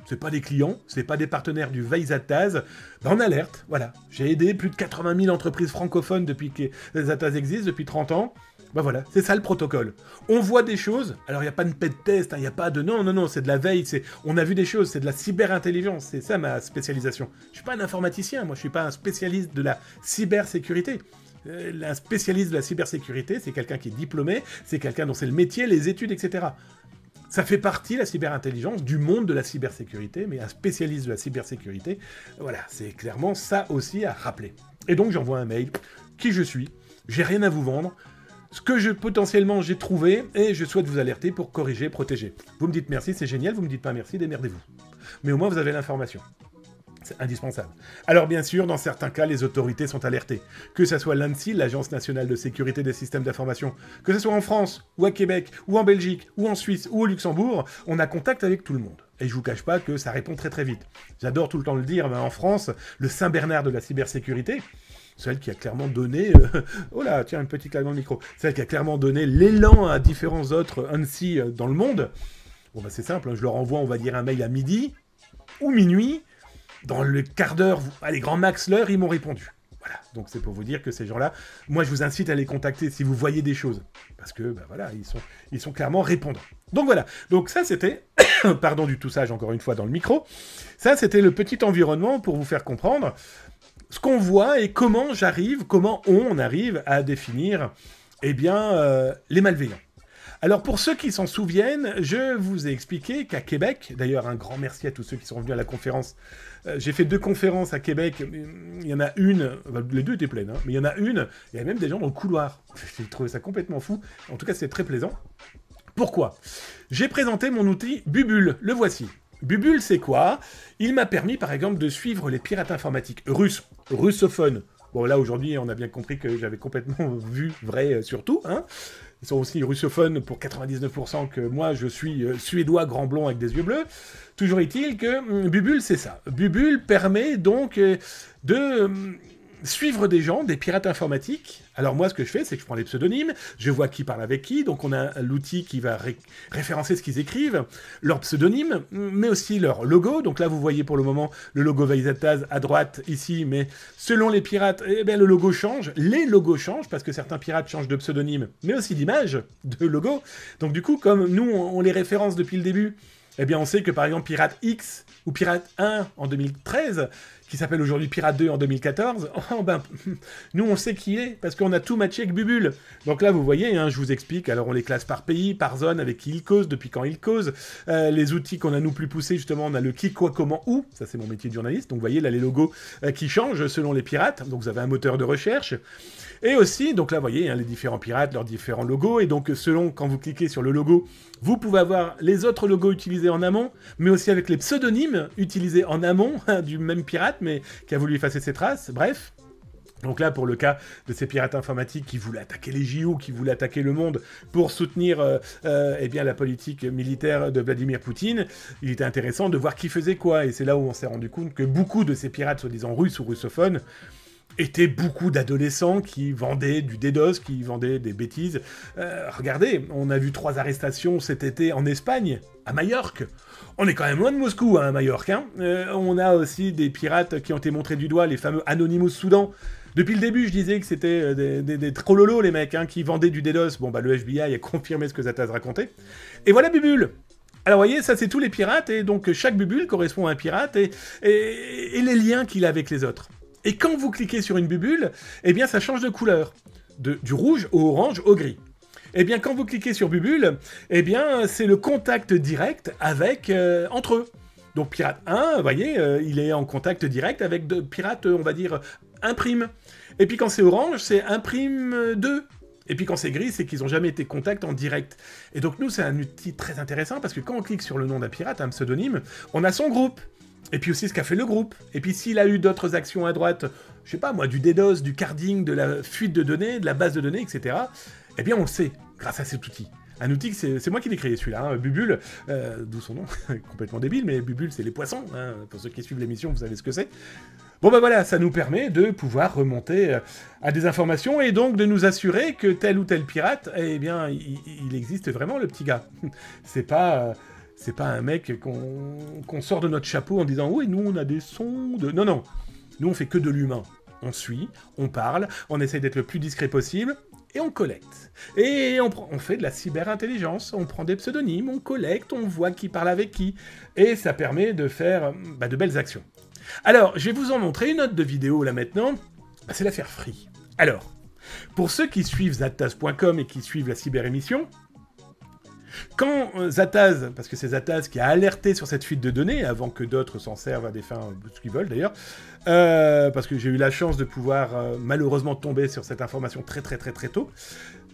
C'est pas des clients, c'est pas des partenaires du Veille Zataz. Ben on alerte, voilà. J'ai aidé plus de 80 000 entreprises francophones depuis que Zataz existe, depuis 30 ans. Ben voilà, c'est ça le protocole. On voit des choses, alors il n'y a pas de pet test, il n'y a pas de... Non, c'est de la veille, on a vu des choses, c'est de la cyberintelligence, c'est ça ma spécialisation. Je suis pas un informaticien, moi je suis pas un spécialiste de la cybersécurité. Un spécialiste de la cybersécurité, c'est quelqu'un qui est diplômé, c'est quelqu'un dont c'est le métier, les études, etc. Ça fait partie, la cyberintelligence, du monde de la cybersécurité, mais un spécialiste de la cybersécurité, voilà, c'est clairement ça aussi à rappeler. Et donc j'envoie un mail, qui je suis, j'ai rien à vous vendre, ce que potentiellement j'ai trouvé, et je souhaite vous alerter pour corriger, protéger. Vous me dites merci, c'est génial, vous me dites pas merci, démerdez-vous. Mais au moins vous avez l'information. C'est indispensable. Alors bien sûr, dans certains cas, les autorités sont alertées. Que ce soit l'ANSSI, l'Agence nationale de sécurité des systèmes d'information, que ce soit en France, ou à Québec, ou en Belgique, ou en Suisse, ou au Luxembourg, on a contact avec tout le monde. Et je vous cache pas que ça répond très très vite. J'adore tout le temps le dire, mais en France, le Saint-Bernard de la cybersécurité, celle qui a clairement donné... oh là, tiens, un petit claque dans le micro. Celle qui a clairement donné l'élan à différents autres ANSSI dans le monde. Bon bah c'est simple, hein, je leur envoie, on va dire, un mail à midi, ou minuit. Dans le quart d'heure, allez, grand max l'heure, ils m'ont répondu. Voilà, donc c'est pour vous dire que ces gens-là, moi je vous incite à les contacter si vous voyez des choses. Parce que, bah voilà, ils sont clairement répondants. Donc voilà, donc ça c'était, pardon du toussage encore une fois dans le micro, ça c'était le petit environnement pour vous faire comprendre ce qu'on voit et comment on arrive à définir, eh bien, les malveillants. Alors pour ceux qui s'en souviennent, je vous ai expliqué qu'à Québec, d'ailleurs un grand merci à tous ceux qui sont venus à la conférence, j'ai fait 2 conférences à Québec, il y en a une, les 2 étaient pleines, hein, mais il y en a une, il y avait même des gens dans le couloir. J'ai trouvé ça complètement fou, en tout cas c'est très plaisant. Pourquoi? J'ai présenté mon outil Bubule, le voici. Bubule c'est quoi? Il m'a permis par exemple de suivre les pirates informatiques russophones, Bon, là, aujourd'hui, on a bien compris que j'avais complètement vu vrai sur tout, hein. Ils sont aussi russophones pour 99% que moi, je suis suédois grand blond avec des yeux bleus. Toujours est-il que Bubule, c'est ça. Bubule permet donc de suivre des gens, des pirates informatiques. Alors moi, ce que je fais, c'est que je prends les pseudonymes, je vois qui parle avec qui, donc on a l'outil qui va référencer ce qu'ils écrivent, leur pseudonyme, mais aussi leur logo. Donc là, vous voyez pour le moment le logo Vaisataz à droite ici, mais selon les pirates, eh bien, le logo change, les logos changent, parce que certains pirates changent de pseudonyme, mais aussi d'image, de logo. Donc du coup, comme nous, on les référence depuis le début, eh bien, on sait que par exemple Pirate X ou Pirate 1 en 2013, qui s'appelle aujourd'hui Pirate 2 en 2014, oh, ben, nous on sait qui est, parce qu'on a tout matché avec Bubule. Donc là, vous voyez, hein, je vous explique, alors on les classe par pays, par zone, avec qui ils causent, depuis quand ils causent. Les outils qu'on a nous plus poussés, justement, on a le qui, quoi, comment, où, ça c'est mon métier de journaliste, donc vous voyez là les logos qui changent selon les pirates, donc vous avez un moteur de recherche. Et aussi, donc là, vous voyez, hein, les différents pirates, leurs différents logos, et donc selon, quand vous cliquez sur le logo, vous pouvez avoir les autres logos utilisés en amont, mais aussi avec les pseudonymes utilisés en amont du même pirate, mais qui a voulu effacer ses traces, bref. Donc là, pour le cas de ces pirates informatiques qui voulaient attaquer les JO, qui voulaient attaquer le monde pour soutenir eh bien, la politique militaire de Vladimir Poutine, il était intéressant de voir qui faisait quoi, et c'est là où on s'est rendu compte que beaucoup de ces pirates, soi-disant russes ou russophones, étaient beaucoup d'adolescents qui vendaient du DDoS, qui vendaient des bêtises. Regardez, on a vu 3 arrestations cet été en Espagne, à Majorque. On est quand même loin de Moscou, hein, à Majorque. Hein. On a aussi des pirates qui ont été montrés du doigt, les fameux Anonymous Soudan. Depuis le début, je disais que c'était des trollolos, les mecs, hein, qui vendaient du DDoS. Bon, bah, le FBI a confirmé ce que Zataz racontait. Et voilà Bubule. Alors, vous voyez, ça, c'est tous les pirates, et donc chaque Bubule correspond à un pirate, et les liens qu'il a avec les autres. Et quand vous cliquez sur une bubule, eh bien ça change de couleur, du rouge au orange au gris. Eh bien quand vous cliquez sur bubule, eh bien c'est le contact direct avec entre eux. Donc pirate 1, vous voyez, il est en contact direct avec pirate, on va dire, 1'. Et puis quand c'est orange, c'est 1'2. Et puis quand c'est gris, c'est qu'ils n'ont jamais été contact en direct. Et donc nous, c'est un outil très intéressant, parce que quand on clique sur le nom d'un pirate, un pseudonyme, on a son groupe. Et puis aussi ce qu'a fait le groupe. Et puis s'il a eu d'autres actions à droite, je sais pas moi, du DDoS, du carding, de la fuite de données, de la base de données, etc., eh bien on le sait, grâce à cet outil. Un outil que c'est moi qui l'ai créé celui-là, hein. Bubule, d'où son nom, complètement débile, mais Bubule c'est les poissons, hein. Pour ceux qui suivent l'émission, vous savez ce que c'est. Bon ben voilà, ça nous permet de pouvoir remonter à des informations, et donc de nous assurer que tel ou tel pirate, eh bien il existe vraiment, le petit gars. C'est pas un mec qu'on sort de notre chapeau en disant « Oui, nous, on a des sons de... » Non, non. Nous, on fait que de l'humain. On suit, on parle, on essaye d'être le plus discret possible, et on collecte. Et on fait de la cyberintelligence. On prend des pseudonymes, on collecte, on voit qui parle avec qui. Et ça permet de faire de belles actions. Alors, je vais vous en montrer une autre de vidéo, là, maintenant. C'est l'affaire Free. Alors, pour ceux qui suivent Zataz.com et qui suivent la cyberémission, quand Zataz, parce que c'est Zataz qui a alerté sur cette fuite de données, avant que d'autres s'en servent à des fins, ce qu'ils veulent d'ailleurs, parce que j'ai eu la chance de pouvoir malheureusement tomber sur cette information très tôt.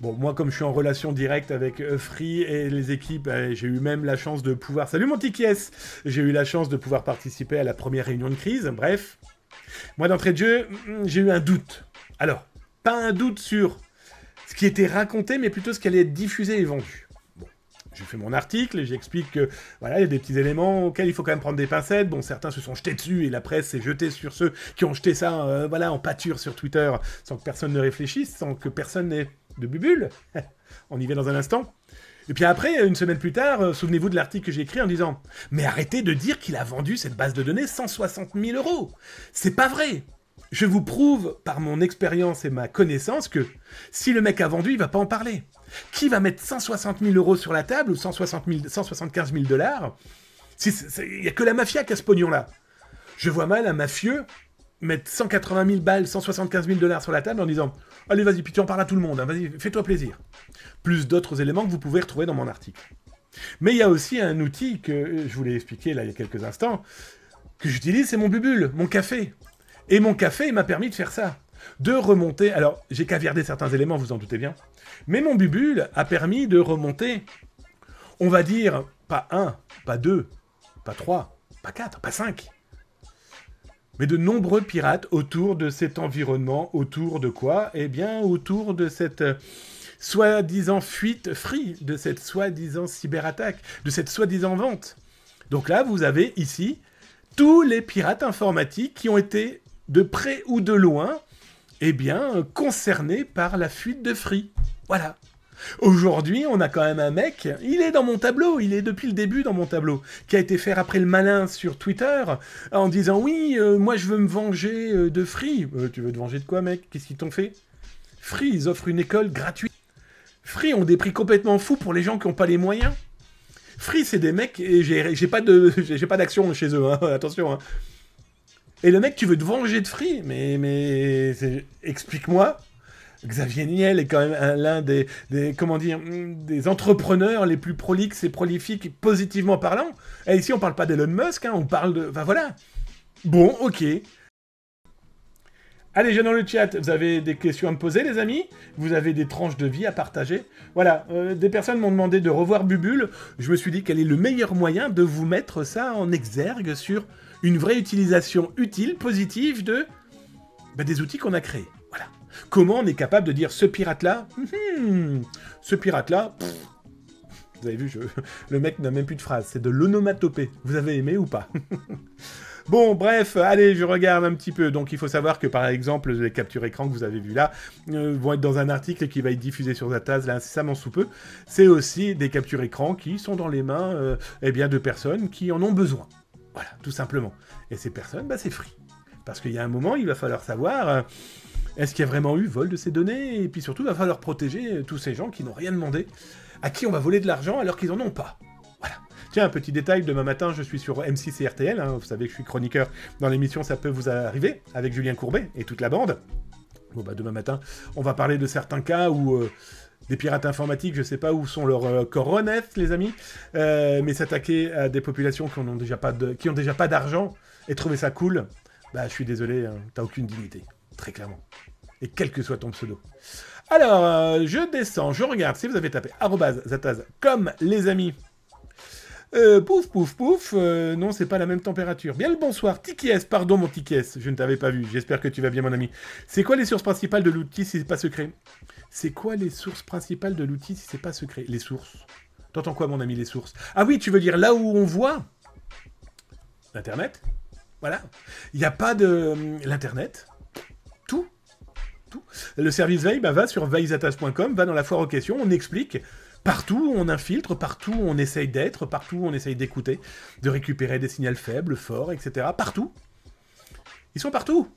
Bon, moi comme je suis en relation directe avec Free et les équipes, j'ai eu même la chance de pouvoir... Salut mon Tikies! J'ai eu la chance de pouvoir participer à la première réunion de crise, bref. Moi d'entrée de jeu, j'ai eu un doute. Alors, pas un doute sur ce qui était raconté, mais plutôt ce qui allait être diffusé et vendu. Je fais mon article, j'explique que voilà, il y a des petits éléments auxquels il faut quand même prendre des pincettes. Bon, certains se sont jetés dessus et la presse s'est jetée sur ceux qui ont jeté ça voilà, en pâture sur Twitter sans que personne ne réfléchisse, sans que personne n'ait de bubule. On y va dans un instant. Et puis après, une semaine plus tard, souvenez-vous de l'article que j'ai écrit en disant « Mais arrêtez de dire qu'il a vendu cette base de données 160 000 €. C'est pas vrai !» Je vous prouve par mon expérience et ma connaissance que si le mec a vendu, il va pas en parler. Qui va mettre 160 000 € sur la table ou 175 000 $? Il n'y a que la mafia qui a ce pognon-là. Je vois mal un mafieux mettre 180 000 balles, 175 000 $ sur la table en disant « Allez, vas-y, puis tu en parles à tout le monde, hein, vas-y, fais-toi plaisir. » Plus d'autres éléments que vous pouvez retrouver dans mon article. Mais il y a aussi un outil que je vous l'ai expliqué là il y a quelques instants, que j'utilise, c'est mon bubule, mon café. Et mon café, il m'a permis de faire ça. De remonter... Alors, j'ai caviardé certains éléments, vous en doutez bien. Mais mon bubule a permis de remonter, on va dire, pas 1, pas 2, pas 3, pas 4, pas 5. mais de nombreux pirates autour de cet environnement, autour de quoi? Eh bien, autour de cette soi-disant fuite free, de cette soi-disant cyberattaque, de cette soi-disant vente. Donc là, vous avez ici tous les pirates informatiques qui ont été, de près ou de loin, eh bien, concernés par la fuite de Free. Voilà. Aujourd'hui, on a quand même un mec, il est dans mon tableau, il est depuis le début dans mon tableau, qui a été faire après le malin sur Twitter, en disant « Oui, moi je veux me venger de Free. Tu veux te venger de quoi, mec? Qu'est-ce qu'ils t'ont fait? Free, ils offrent une école gratuite. Free ont des prix complètement fous pour les gens qui n'ont pas les moyens. Free, c'est des mecs, et j'ai pas d'action chez eux, hein, attention. Hein. Et le mec, tu veux te venger de Free, mais explique-moi. Xavier Niel est quand même l'un des entrepreneurs les plus prolixes et prolifiques, positivement parlant. Et ici, on parle pas d'Elon Musk, hein, on parle de... Enfin, voilà. Bon, ok. Allez, j'ai dans le chat, vous avez des questions à me poser, les amis? Vous avez des tranches de vie à partager? Voilà, des personnes m'ont demandé de revoir Bubule. Je me suis dit quel est le meilleur moyen de vous mettre ça en exergue sur une vraie utilisation utile, positive des outils qu'on a créés. Voilà. Comment on est capable de dire ce pirate-là, ce pirate-là, vous avez vu, le mec n'a même plus de phrase, c'est de l'onomatopée. Vous avez aimé ou pas? Bon, bref, allez, je regarde un petit peu. Donc, il faut savoir que, par exemple, les captures écran que vous avez vues là vont être dans un article qui va être diffusé sur Zataz, là, incessamment sous peu. C'est aussi des captures écran qui sont dans les mains de personnes qui en ont besoin. Voilà, tout simplement. Et ces personnes, c'est free. Parce qu'il y a un moment, il va falloir savoir... est-ce qu'il y a vraiment eu vol de ces données? Et puis surtout, il va falloir protéger tous ces gens qui n'ont rien demandé, à qui on va voler de l'argent alors qu'ils n'en ont pas. Voilà. Tiens, un petit détail, demain matin, je suis sur M6 et RTL, hein, vous savez que je suis chroniqueur dans l'émission Ça peut vous arriver, avec Julien Courbet et toute la bande. Bon, demain matin, on va parler de certains cas où... des pirates informatiques, je sais pas où sont leurs corones, les amis, mais s'attaquer à des populations qui ont déjà pas d'argent et trouver ça cool, je suis désolé, hein, t'as aucune dignité. Très clairement. Et quel que soit ton pseudo. Alors, je descends, je regarde. Si vous avez tapé @zataz comme les amis. Pouf. Non, c'est pas la même température. Bien le bonsoir. Tikies, pardon mon Tikies. Je ne t'avais pas vu. J'espère que tu vas bien, mon ami. C'est quoi les sources principales de l'outil si c'est pas secret? C'est quoi les sources principales de l'outil si c'est pas secret? Les sources. T'entends quoi, mon ami, les sources? Ah oui, tu veux dire là où on voit Internet? Voilà. Il n'y a pas de... L'Internet. Tout. Le service veille va sur veillezataz.com, va dans la foire aux questions, on explique. Partout, on infiltre, partout, on essaye d'être, partout, on essaye d'écouter, de récupérer des signaux faibles, forts, etc. Partout. Ils sont partout.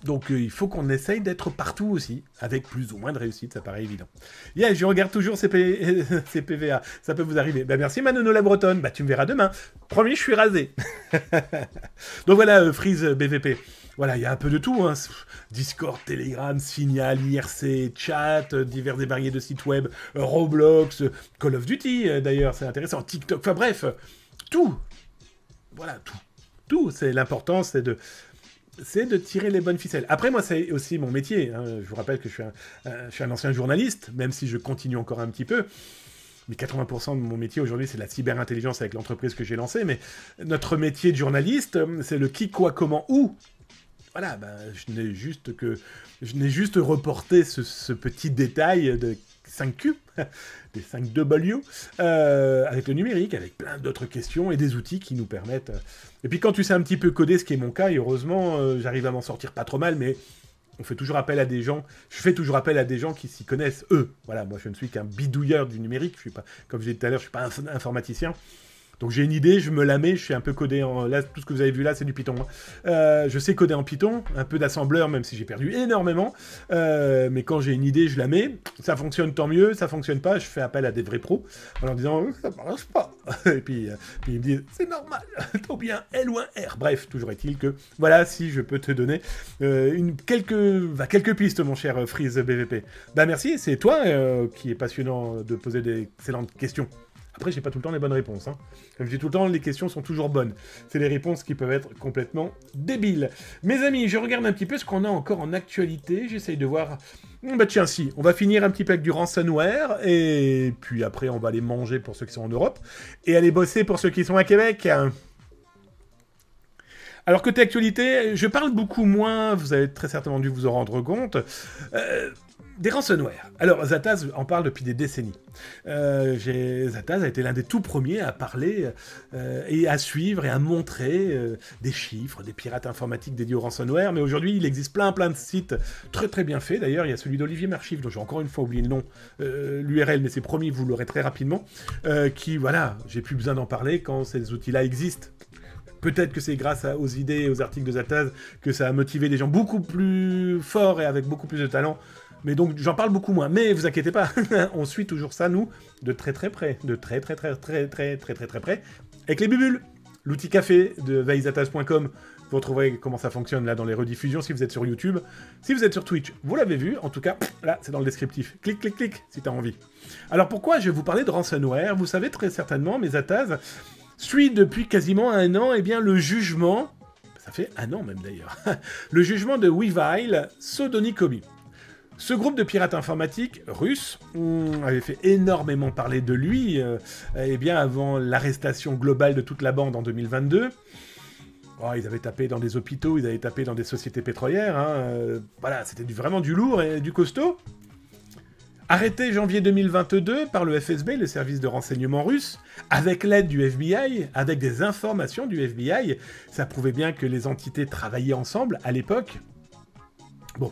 Donc, il faut qu'on essaye d'être partout aussi, avec plus ou moins de réussite, ça paraît évident. Yeah, je regarde toujours ces PVA, ça peut vous arriver. Merci Manono la Bretonne, tu me verras demain. Promis, je suis rasé. Donc voilà, Freeze BVP. Voilà, il y a un peu de tout, hein. Discord, Telegram, Signal, IRC, chat, divers et variés de sites web, Roblox, Call of Duty, d'ailleurs, c'est intéressant, TikTok, enfin bref, tout. Voilà, tout. Tout, c'est l'important, c'est de tirer les bonnes ficelles. Après, moi, c'est aussi mon métier. Hein. Je vous rappelle que je suis un ancien journaliste, même si je continue encore un petit peu. Mais 80% de mon métier aujourd'hui, c'est la cyberintelligence avec l'entreprise que j'ai lancée. Mais notre métier de journaliste, c'est le qui, quoi, comment, où. Voilà, je n'ai juste reporté ce petit détail de 5Q, des 5W, avec le numérique, avec plein d'autres questions et des outils qui nous permettent... Et puis quand tu sais un petit peu coder, ce qui est mon cas, et heureusement, j'arrive à m'en sortir pas trop mal, mais on fait toujours appel à des gens... Je fais toujours appel à des gens qui s'y connaissent, eux. Voilà, moi je ne suis qu'un bidouilleur du numérique, je suis pas, comme je l'ai dit tout à l'heure, je suis pas un informaticien. Donc j'ai une idée, je me la mets, je suis un peu codé en... Là, tout ce que vous avez vu là, c'est du Python. Hein. Je sais coder en Python, un peu d'assembleur, même si j'ai perdu énormément. Mais quand j'ai une idée, je la mets. Ça fonctionne, tant mieux. Ça fonctionne pas, je fais appel à des vrais pros en leur disant « ça marche pas ». Et puis ils me disent « c'est normal, trop bien, L ou un R ». Bref, toujours est-il que, voilà, si je peux te donner quelques pistes, mon cher Freeze BVP. Merci, c'est toi qui est passionnant de poser des excellentes questions. Après, j'ai pas tout le temps les bonnes réponses. Hein. Comme je dis tout le temps, les questions sont toujours bonnes. C'est les réponses qui peuvent être complètement débiles. Mes amis, je regarde un petit peu ce qu'on a encore en actualité. J'essaye de voir... tiens, si, on va finir un petit peu avec du ransomware, et puis après, on va aller manger pour ceux qui sont en Europe, et aller bosser pour ceux qui sont à Québec. Alors côté actualité, je parle beaucoup moins, vous avez très certainement dû vous en rendre compte, des ransomware. Alors Zataz en parle depuis des décennies. Zataz a été l'un des tout premiers à parler et à suivre et à montrer des chiffres, des pirates informatiques dédiés au ransomware, mais aujourd'hui il existe plein de sites très très bien faits. D'ailleurs il y a celui d'Olivier Marchive, dont j'ai encore une fois oublié le nom, l'URL, mais c'est promis, vous l'aurez très rapidement, qui, voilà, j'ai plus besoin d'en parler quand ces outils-là existent. Peut-être que c'est grâce aux idées et aux articles de Zataz que ça a motivé des gens beaucoup plus forts et avec beaucoup plus de talent. Mais donc j'en parle beaucoup moins. Mais vous inquiétez pas, on suit toujours ça, nous, de très très près. De très très très très très très très très près. Avec les bubules. L'outil café de veillezataz.com. Vous retrouverez comment ça fonctionne là dans les rediffusions si vous êtes sur YouTube. Si vous êtes sur Twitch, vous l'avez vu. En tout cas, là, c'est dans le descriptif. Clique, clique, clique, si t'as envie. Alors pourquoi je vais vous parler de ransomware? Vous savez très certainement, mais Zataz suit depuis quasiment 1 an, bien, le jugement, ça fait 1 an même d'ailleurs, le jugement de Weevil Sodonikobi. Ce groupe de pirates informatiques russes, on avait fait énormément parler de lui, bien avant l'arrestation globale de toute la bande en 2022. Oh, ils avaient tapé dans des hôpitaux, ils avaient tapé dans des sociétés pétrolières, voilà, c'était vraiment du lourd et du costaud. Arrêté janvier 2022 par le FSB, le service de renseignement russe, avec l'aide du FBI, avec des informations du FBI, ça prouvait bien que les entités travaillaient ensemble à l'époque. Bon.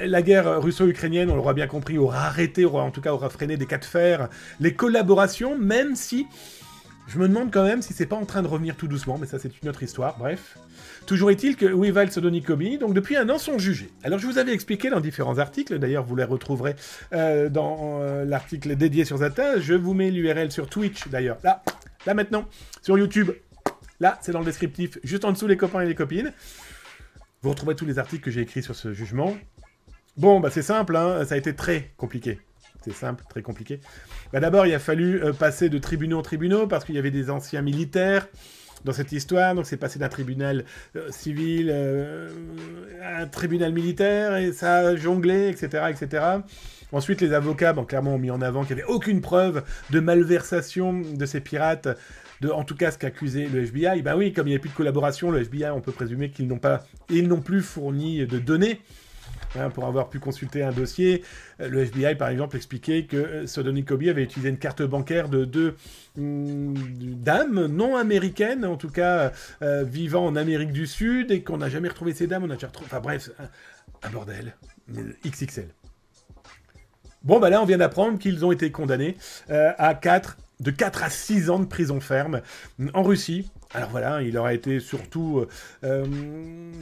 La guerre russo-ukrainienne, on l'aura bien compris, aura arrêté, en tout cas aura freiné des cas de fer, les collaborations, même si... Je me demande quand même si c'est pas en train de revenir tout doucement, mais ça c'est une autre histoire, bref. Toujours est-il que Weevil Sodonikobi, donc depuis 1 an, sont jugés. Alors je vous avais expliqué dans différents articles, d'ailleurs vous les retrouverez dans l'article dédié sur Zataz, je vous mets l'URL sur Twitch d'ailleurs, là maintenant, sur YouTube, là c'est dans le descriptif, juste en dessous les copains et les copines. Vous retrouverez tous les articles que j'ai écrits sur ce jugement. Bon, bah c'est simple, ça a été très compliqué. C'est simple, très compliqué. Bah d'abord, il a fallu passer de tribunaux en tribunaux, parce qu'il y avait des anciens militaires dans cette histoire, donc c'est passé d'un tribunal civil à un tribunal militaire, et ça a jonglé, etc., etc. Ensuite, les avocats, clairement, ont mis en avant qu'il n'y avait aucune preuve de malversation de ces pirates, en tout cas ce qu'accusait le FBI. Bah oui, comme il n'y avait plus de collaboration, le FBI, on peut présumer qu'ils n'ont plus fourni de données. Pour avoir pu consulter un dossier, le FBI, par exemple, expliquait que Sodonikobi avait utilisé une carte bancaire de 2 dames non américaines, en tout cas vivant en Amérique du Sud, et qu'on n'a jamais retrouvé ces dames, on a déjà retrouvé... Enfin bref, un bordel, XXL. Bon, bah là, on vient d'apprendre qu'ils ont été condamnés de 4 à 6 ans de prison ferme en Russie. Alors voilà, il leur a été surtout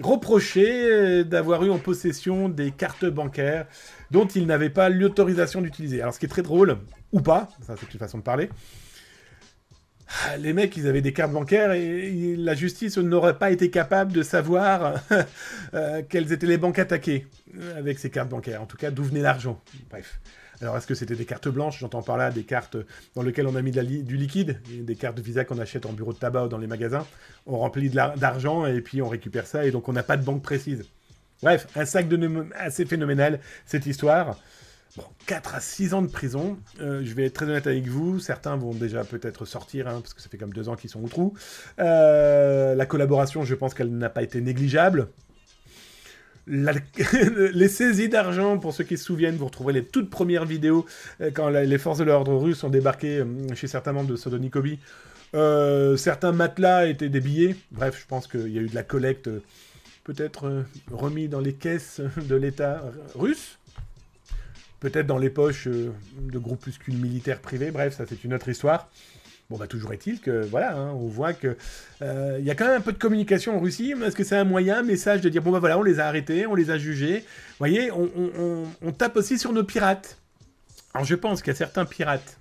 reproché d'avoir eu en possession des cartes bancaires dont ils n'avaient pas l'autorisation d'utiliser. Alors ce qui est très drôle, ou pas, ça c'est une façon de parler, les mecs, ils avaient des cartes bancaires et la justice n'aurait pas été capable de savoir quelles étaient les banques attaquées avec ces cartes bancaires. En tout cas, d'où venait l'argent. Bref. Alors, est-ce que c'était des cartes blanches? J'entends par là des cartes dans lesquelles on a mis du liquide, des cartes de Visa qu'on achète en bureau de tabac ou dans les magasins. On remplit d'argent et puis on récupère ça et donc on n'a pas de banque précise. Bref, un sac assez phénoménal, cette histoire. Bon, 4 à 6 ans de prison, je vais être très honnête avec vous, certains vont déjà peut-être sortir, parce que ça fait comme 2 ans qu'ils sont au trou. La collaboration, je pense qu'elle n'a pas été négligeable. Les saisies d'argent, pour ceux qui se souviennent, vous retrouverez les toutes premières vidéos quand les forces de l'ordre russes ont débarqué chez certains membres de Sodonikobi. Certains matelas étaient des billets. Bref, je pense qu'il y a eu de la collecte, peut-être remis dans les caisses de l'État russe. Peut-être dans les poches de groupuscules militaires privés. Bref, ça c'est une autre histoire. Bon, bah toujours est-il que, voilà, on voit que y a quand même un peu de communication en Russie. Est-ce que c'est un message de dire, bon bah voilà, on les a arrêtés, on les a jugés. Vous voyez, on tape aussi sur nos pirates. Alors je pense qu'il y a certains pirates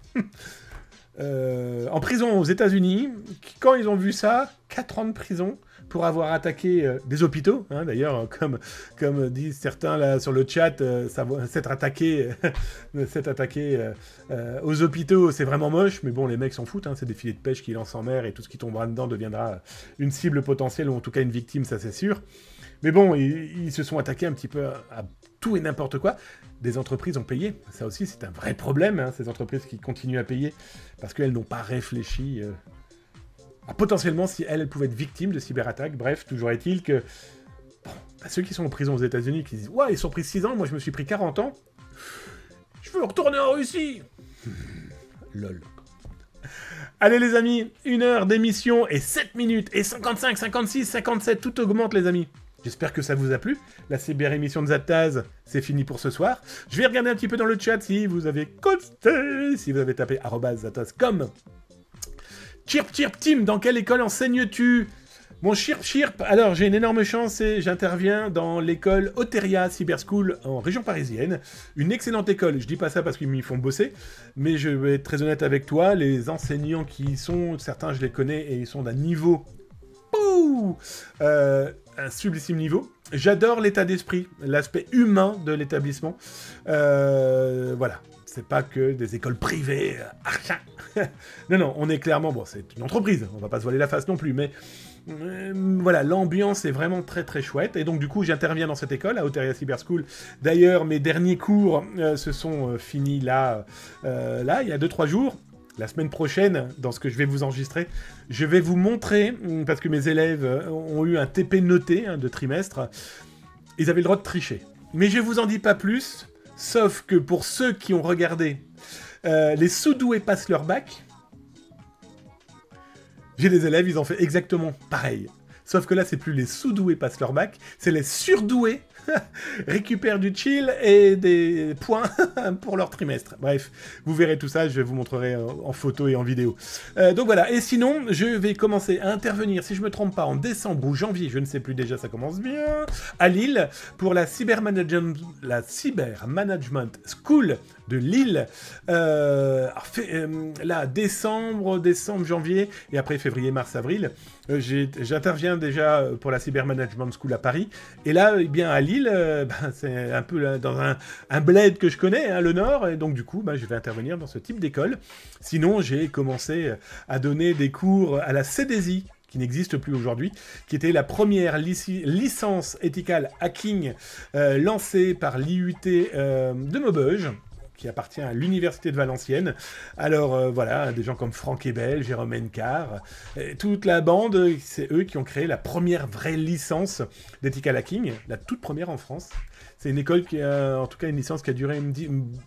en prison aux États-Unis, qui, quand ils ont vu ça, 4 ans de prison pour avoir attaqué des hôpitaux, d'ailleurs, comme disent certains là sur le chat, s'être attaqué aux hôpitaux, c'est vraiment moche, mais bon, les mecs s'en foutent, c'est des filets de pêche qui lancent en mer, et tout ce qui tombera dedans deviendra une cible potentielle, ou en tout cas une victime, ça c'est sûr. Mais bon, ils se sont attaqués un petit peu à tout et n'importe quoi. Des entreprises ont payé, ça aussi c'est un vrai problème, ces entreprises qui continuent à payer, parce qu'elles n'ont pas réfléchi Alors, potentiellement, si elle pouvait être victime de cyberattaque, bref, toujours est-il que bon, bah, ceux qui sont en prison aux États-Unis qui disent « Ouais, ils sont pris 6 ans, moi je me suis pris 40 ans, je veux retourner en Russie !» Lol. Allez les amis, 1 heure d'émission et 7 minutes, et 55, 56, 57, tout augmente les amis. J'espère que ça vous a plu. La cyber-émission de Zataz, c'est fini pour ce soir. Je vais regarder un petit peu dans le chat si vous avez costé, si vous avez tapé @zataz.com. Chirp Chirp Team, dans quelle école enseignes-tu ? Mon Chirp Chirp, alors j'ai une énorme chance et j'interviens dans l'école Oteria Cyber School en région parisienne. Une excellente école, je dis pas ça parce qu'ils m'y font bosser, mais je vais être très honnête avec toi, les enseignants qui y sont, certains je les connais et ils sont d'un niveau... un sublime niveau. J'adore l'état d'esprit, l'aspect humain de l'établissement. Voilà, c'est pas que des écoles privées. Non, non, on est clairement... Bon, c'est une entreprise, on va pas se voiler la face non plus, mais... voilà, l'ambiance est vraiment très très chouette, et donc du coup j'interviens dans cette école, à Oteria Cyber School. D'ailleurs, mes derniers cours se sont finis là, il y a 2-3 jours. La semaine prochaine, dans ce que je vais vous enregistrer, je vais vous montrer, parce que mes élèves ont eu un TP noté de trimestre, ils avaient le droit de tricher. Mais je vous en dis pas plus, sauf que pour ceux qui ont regardé les sous-doués passent leur bac, j'ai des élèves, ils ont fait exactement pareil. Sauf que là, c'est plus les sous-doués passent leur bac, c'est les surdoués récupèrent du chill et des points pour leur trimestre. Bref, vous verrez tout ça, je vous montrerai en photo et en vidéo. Donc voilà, et sinon, je vais commencer à intervenir, si je me trompe pas, en décembre ou janvier, je ne sais plus déjà, ça commence bien, à Lille, pour la Cyber Management School de Lille. Là, décembre, janvier, et après février, mars, avril, j'interviens déjà pour la Cyber Management School à Paris, et là, eh bien, à Lille, c'est un peu dans un bled que je connais, hein, le Nord, et donc du coup, je vais intervenir dans ce type d'école. Sinon, j'ai commencé à donner des cours à la CDSI, qui n'existe plus aujourd'hui, qui était la première licence ethical hacking lancée par l'IUT de Maubeuge, qui appartient à l'Université de Valenciennes. Alors voilà, des gens comme Franck Ebel, Jérôme Encart, toute la bande, c'est eux qui ont créé la première vraie licence d'ethical hacking, la toute première en France. C'est une école qui a, en tout cas, une licence qui a duré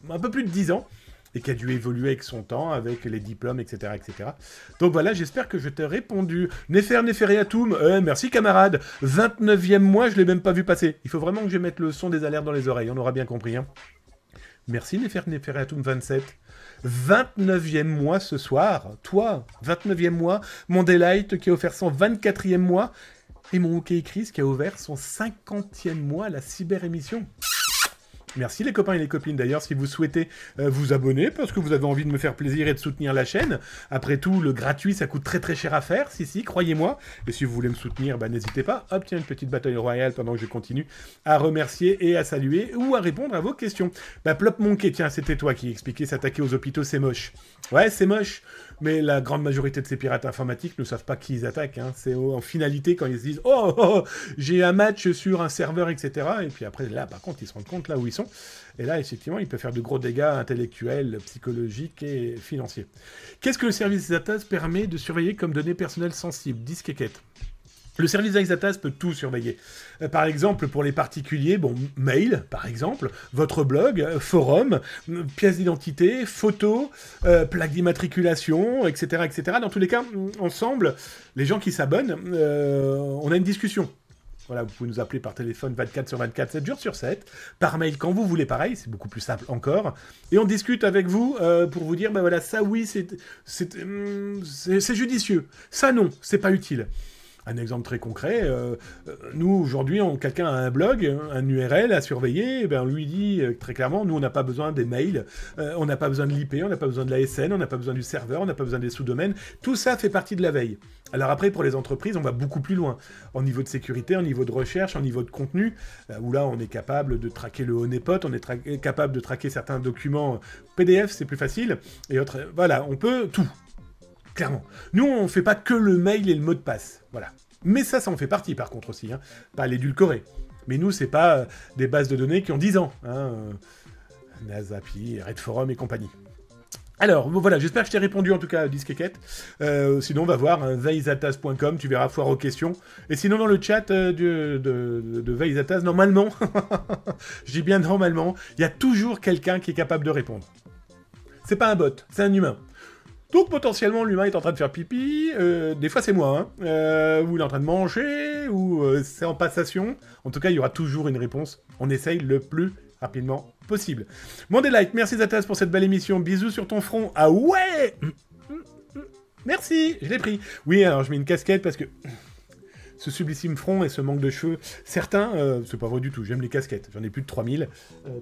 un peu plus de 10 ans, et qui a dû évoluer avec son temps, avec les diplômes, etc., etc. Donc voilà, j'espère que je t'ai répondu. Nefernefereatum, merci camarade. 29e mois, je l'ai même pas vu passer. Il faut vraiment que je mette le son des alertes dans les oreilles, on aura bien compris, hein. Merci Nefernefereatum 27. 29e mois ce soir. Toi, 29e mois. Mon Daylight qui a offert son 24e mois. Et mon OK Chris qui a ouvert son 50e mois à la cyber-émission. Merci les copains et les copines. D'ailleurs, si vous souhaitez vous abonner parce que vous avez envie de me faire plaisir et de soutenir la chaîne, après tout, le gratuit, ça coûte très très cher à faire, si, croyez-moi. Et si vous voulez me soutenir, n'hésitez pas. Hop, tiens, une petite bataille royale pendant que je continue à remercier et à saluer ou à répondre à vos questions. Plop Monkey, tiens, c'était toi qui expliquais s'attaquer aux hôpitaux, c'est moche. Ouais, c'est moche. Mais la grande majorité de ces pirates informatiques ne savent pas qui ils attaquent. Hein. C'est en finalité quand ils se disent « Oh, j'ai un match sur un serveur, etc. » Et puis après, là, par contre, ils se rendent compte là où ils sont. Et là, effectivement, ils peuvent faire de gros dégâts intellectuels, psychologiques et financiers. Qu'est-ce que le service Zataz permet de surveiller comme données personnelles sensibles ? Disque et quête. Le service Zataz peut tout surveiller. Par exemple, pour les particuliers, mail, par exemple, votre blog, forum, pièce d'identité, photos, plaque d'immatriculation, etc., etc. Dans tous les cas, ensemble, les gens qui s'abonnent, on a une discussion. Voilà, vous pouvez nous appeler par téléphone 24/24, 7 jours sur 7, par mail quand vous voulez, pareil, c'est beaucoup plus simple encore. Et on discute avec vous pour vous dire, voilà, ça oui, c'est judicieux. Ça non, c'est pas utile. Un exemple très concret, nous aujourd'hui, quelqu'un a un blog, un URL à surveiller, on lui dit très clairement, nous on n'a pas besoin des mails, on n'a pas besoin de l'IP, on n'a pas besoin de la SN, on n'a pas besoin du serveur, on n'a pas besoin des sous-domaines, tout ça fait partie de la veille. Alors après, pour les entreprises, on va beaucoup plus loin, au niveau de sécurité, au niveau de recherche, au niveau de contenu, où là on est capable de traquer le honeypot, on est capable de traquer certains documents PDF, c'est plus facile, et autres, voilà, on peut tout. Clairement. Nous, on ne fait pas que le mail et le mot de passe. Voilà. Mais ça en fait partie, par contre, aussi. Hein. Pas l'édulcoré. Mais nous, c'est pas des bases de données qui ont 10 ans. Hein. Nasapi, Red Forum et compagnie. Alors, voilà, j'espère que je t'ai répondu en tout cas à Disquequette. Sinon, on va voir veizatas.com, tu verras foire aux questions. Et sinon, dans le chat de Veizatas, normalement, je dis bien normalement, il y a toujours quelqu'un qui est capable de répondre. C'est pas un bot, c'est un humain. Donc potentiellement, l'humain est en train de faire pipi, des fois c'est moi, hein, ou il est en train de manger, ou c'est en passation. En tout cas, il y aura toujours une réponse. On essaye le plus rapidement possible. Mondelight, merci Zatas pour cette belle émission. Bisous sur ton front. Ah ouais. Merci, je l'ai pris. Oui, alors je mets une casquette parce que ce sublissime front et ce manque de cheveux, certains, c'est pas vrai du tout, j'aime les casquettes. J'en ai plus de 3000.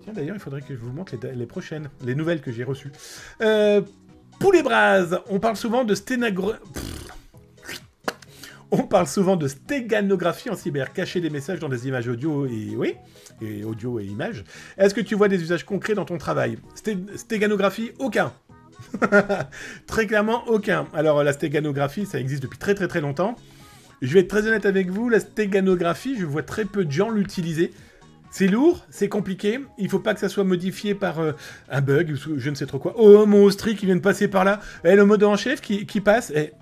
Tiens, d'ailleurs, il faudrait que je vous montre les prochaines, les nouvelles que j'ai reçues. Poulet Braz, on parle souvent de On parle souvent de stéganographie en cyber, cacher des messages dans des images audio et... Oui, et audio et images. Est-ce que tu vois des usages concrets dans ton travail? Stéganographie, aucun. Très clairement, aucun. Alors, la stéganographie, ça existe depuis très très très longtemps. Je vais être très honnête avec vous, la stéganographie, je vois très peu de gens l'utiliser. C'est lourd, c'est compliqué, il faut pas que ça soit modifié par un bug, ou je ne sais trop quoi. Oh, mon Austri qui vient de passer par là. Et le modo en chef qui passe. Et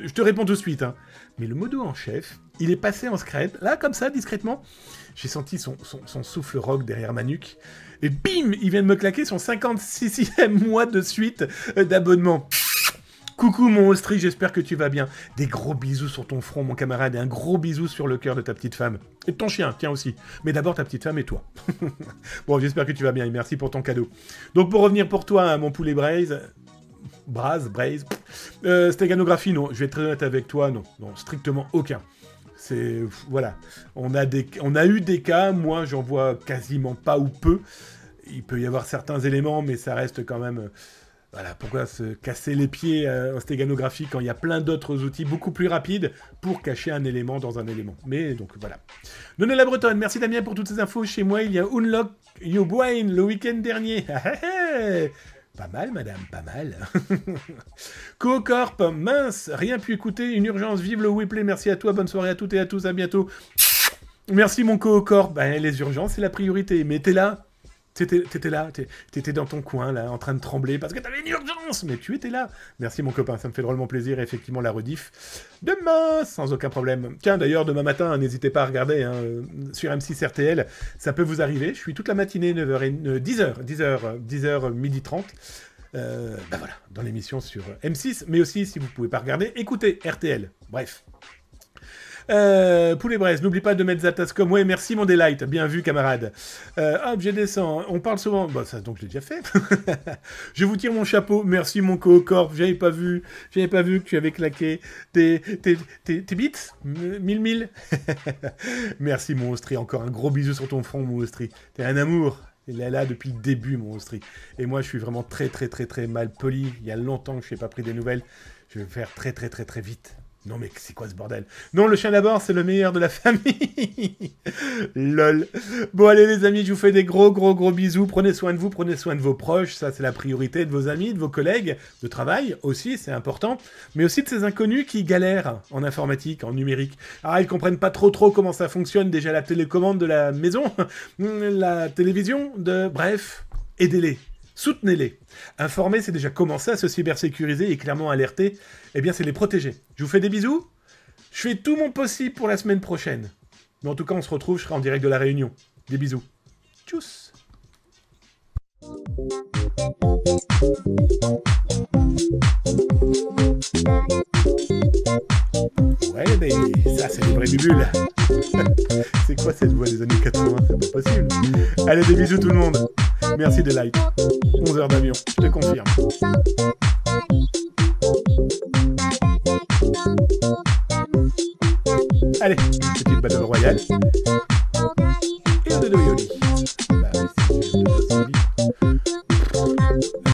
je te réponds tout de suite, hein. Mais le modo en chef, il est passé en scred, là, comme ça, discrètement. J'ai senti son souffle rock derrière ma nuque. Et bim, il vient de me claquer son 56e mois de suite d'abonnement. Coucou mon Austri, j'espère que tu vas bien. Des gros bisous sur ton front, mon camarade, et un gros bisou sur le cœur de ta petite femme. Et de ton chien, tiens aussi. Mais d'abord ta petite femme et toi. Bon, j'espère que tu vas bien, et merci pour ton cadeau. Donc pour revenir pour toi, hein, mon poulet braise... Braise... stéganographie, non. Je vais être très honnête avec toi, non. Non, strictement aucun. C'est... Voilà. On a eu des cas, moi j'en vois quasiment pas ou peu. Il peut y avoir certains éléments, mais ça reste quand même... Voilà, pourquoi se casser les pieds en stéganographie quand il y a plein d'autres outils beaucoup plus rapides pour cacher un élément dans un élément. Mais donc voilà. Donnez la Bretonne, merci Damien pour toutes ces infos. Chez moi, il y a Unlock Your Brain le week-end dernier. Pas mal, madame, pas mal. Cocorp, mince, rien pu écouter, une urgence, vive le Weplay, merci à toi, bonne soirée à toutes et à tous, à bientôt. Merci mon Cocorp, ben, les urgences, c'est la priorité, mais t'es là. T'étais là, t'étais dans ton coin, là, en train de trembler, parce que t'avais une urgence, mais tu étais là. Merci, mon copain, ça me fait drôlement plaisir, et effectivement, la rediff, demain, sans aucun problème. Tiens, d'ailleurs, demain matin, n'hésitez pas à regarder, hein, sur M6 RTL, ça peut vous arriver, je suis toute la matinée, 10h, midi 30, ben voilà, dans l'émission sur M6, mais aussi, si vous pouvez pas regarder, écoutez RTL, bref. Poulet Braise, n'oublie pas de mettre Zatas.com. Ouais, merci mon delight, bien vu camarade. Hop, j'ai descend. On parle souvent. Bah ça donc je l'ai déjà fait. Je vous tire mon chapeau. Merci mon co-corp. J'avais pas vu que tu avais claqué tes bits. 1000. Merci mon Austri. Encore un gros bisou sur ton front mon Austri. T'es un amour. Il est là depuis le début mon Austri. Et moi je suis vraiment très mal poli. Il y a longtemps que je n'ai pas pris des nouvelles. Je vais faire très vite. Non mais c'est quoi ce bordel? Non, le chien d'abord, c'est le meilleur de la famille. Lol. Bon allez les amis, je vous fais des gros bisous. Prenez soin de vous, prenez soin de vos proches. Ça c'est la priorité de vos amis, de vos collègues de travail aussi, c'est important. Mais aussi de ces inconnus qui galèrent en informatique, en numérique. Ah, ils comprennent pas trop comment ça fonctionne. Déjà la télécommande de la maison, la télévision, bref, aidez-les. Soutenez-les. Informer, c'est déjà commencer à se cybersécuriser et clairement alerter. Eh bien, c'est les protéger. Je vous fais des bisous. Je fais tout mon possible pour la semaine prochaine. Mais en tout cas, on se retrouve, je serai en direct de la Réunion. Des bisous. Tchuss. Ouais, mais ça, c'est des vrais bubules. C'est quoi cette voix des années 80? C'est pas possible. Allez, des bisous tout le monde. Merci des likes. 11 heures d'avion, je te confirme. Allez, petite battle royale. Et un dodo yoli.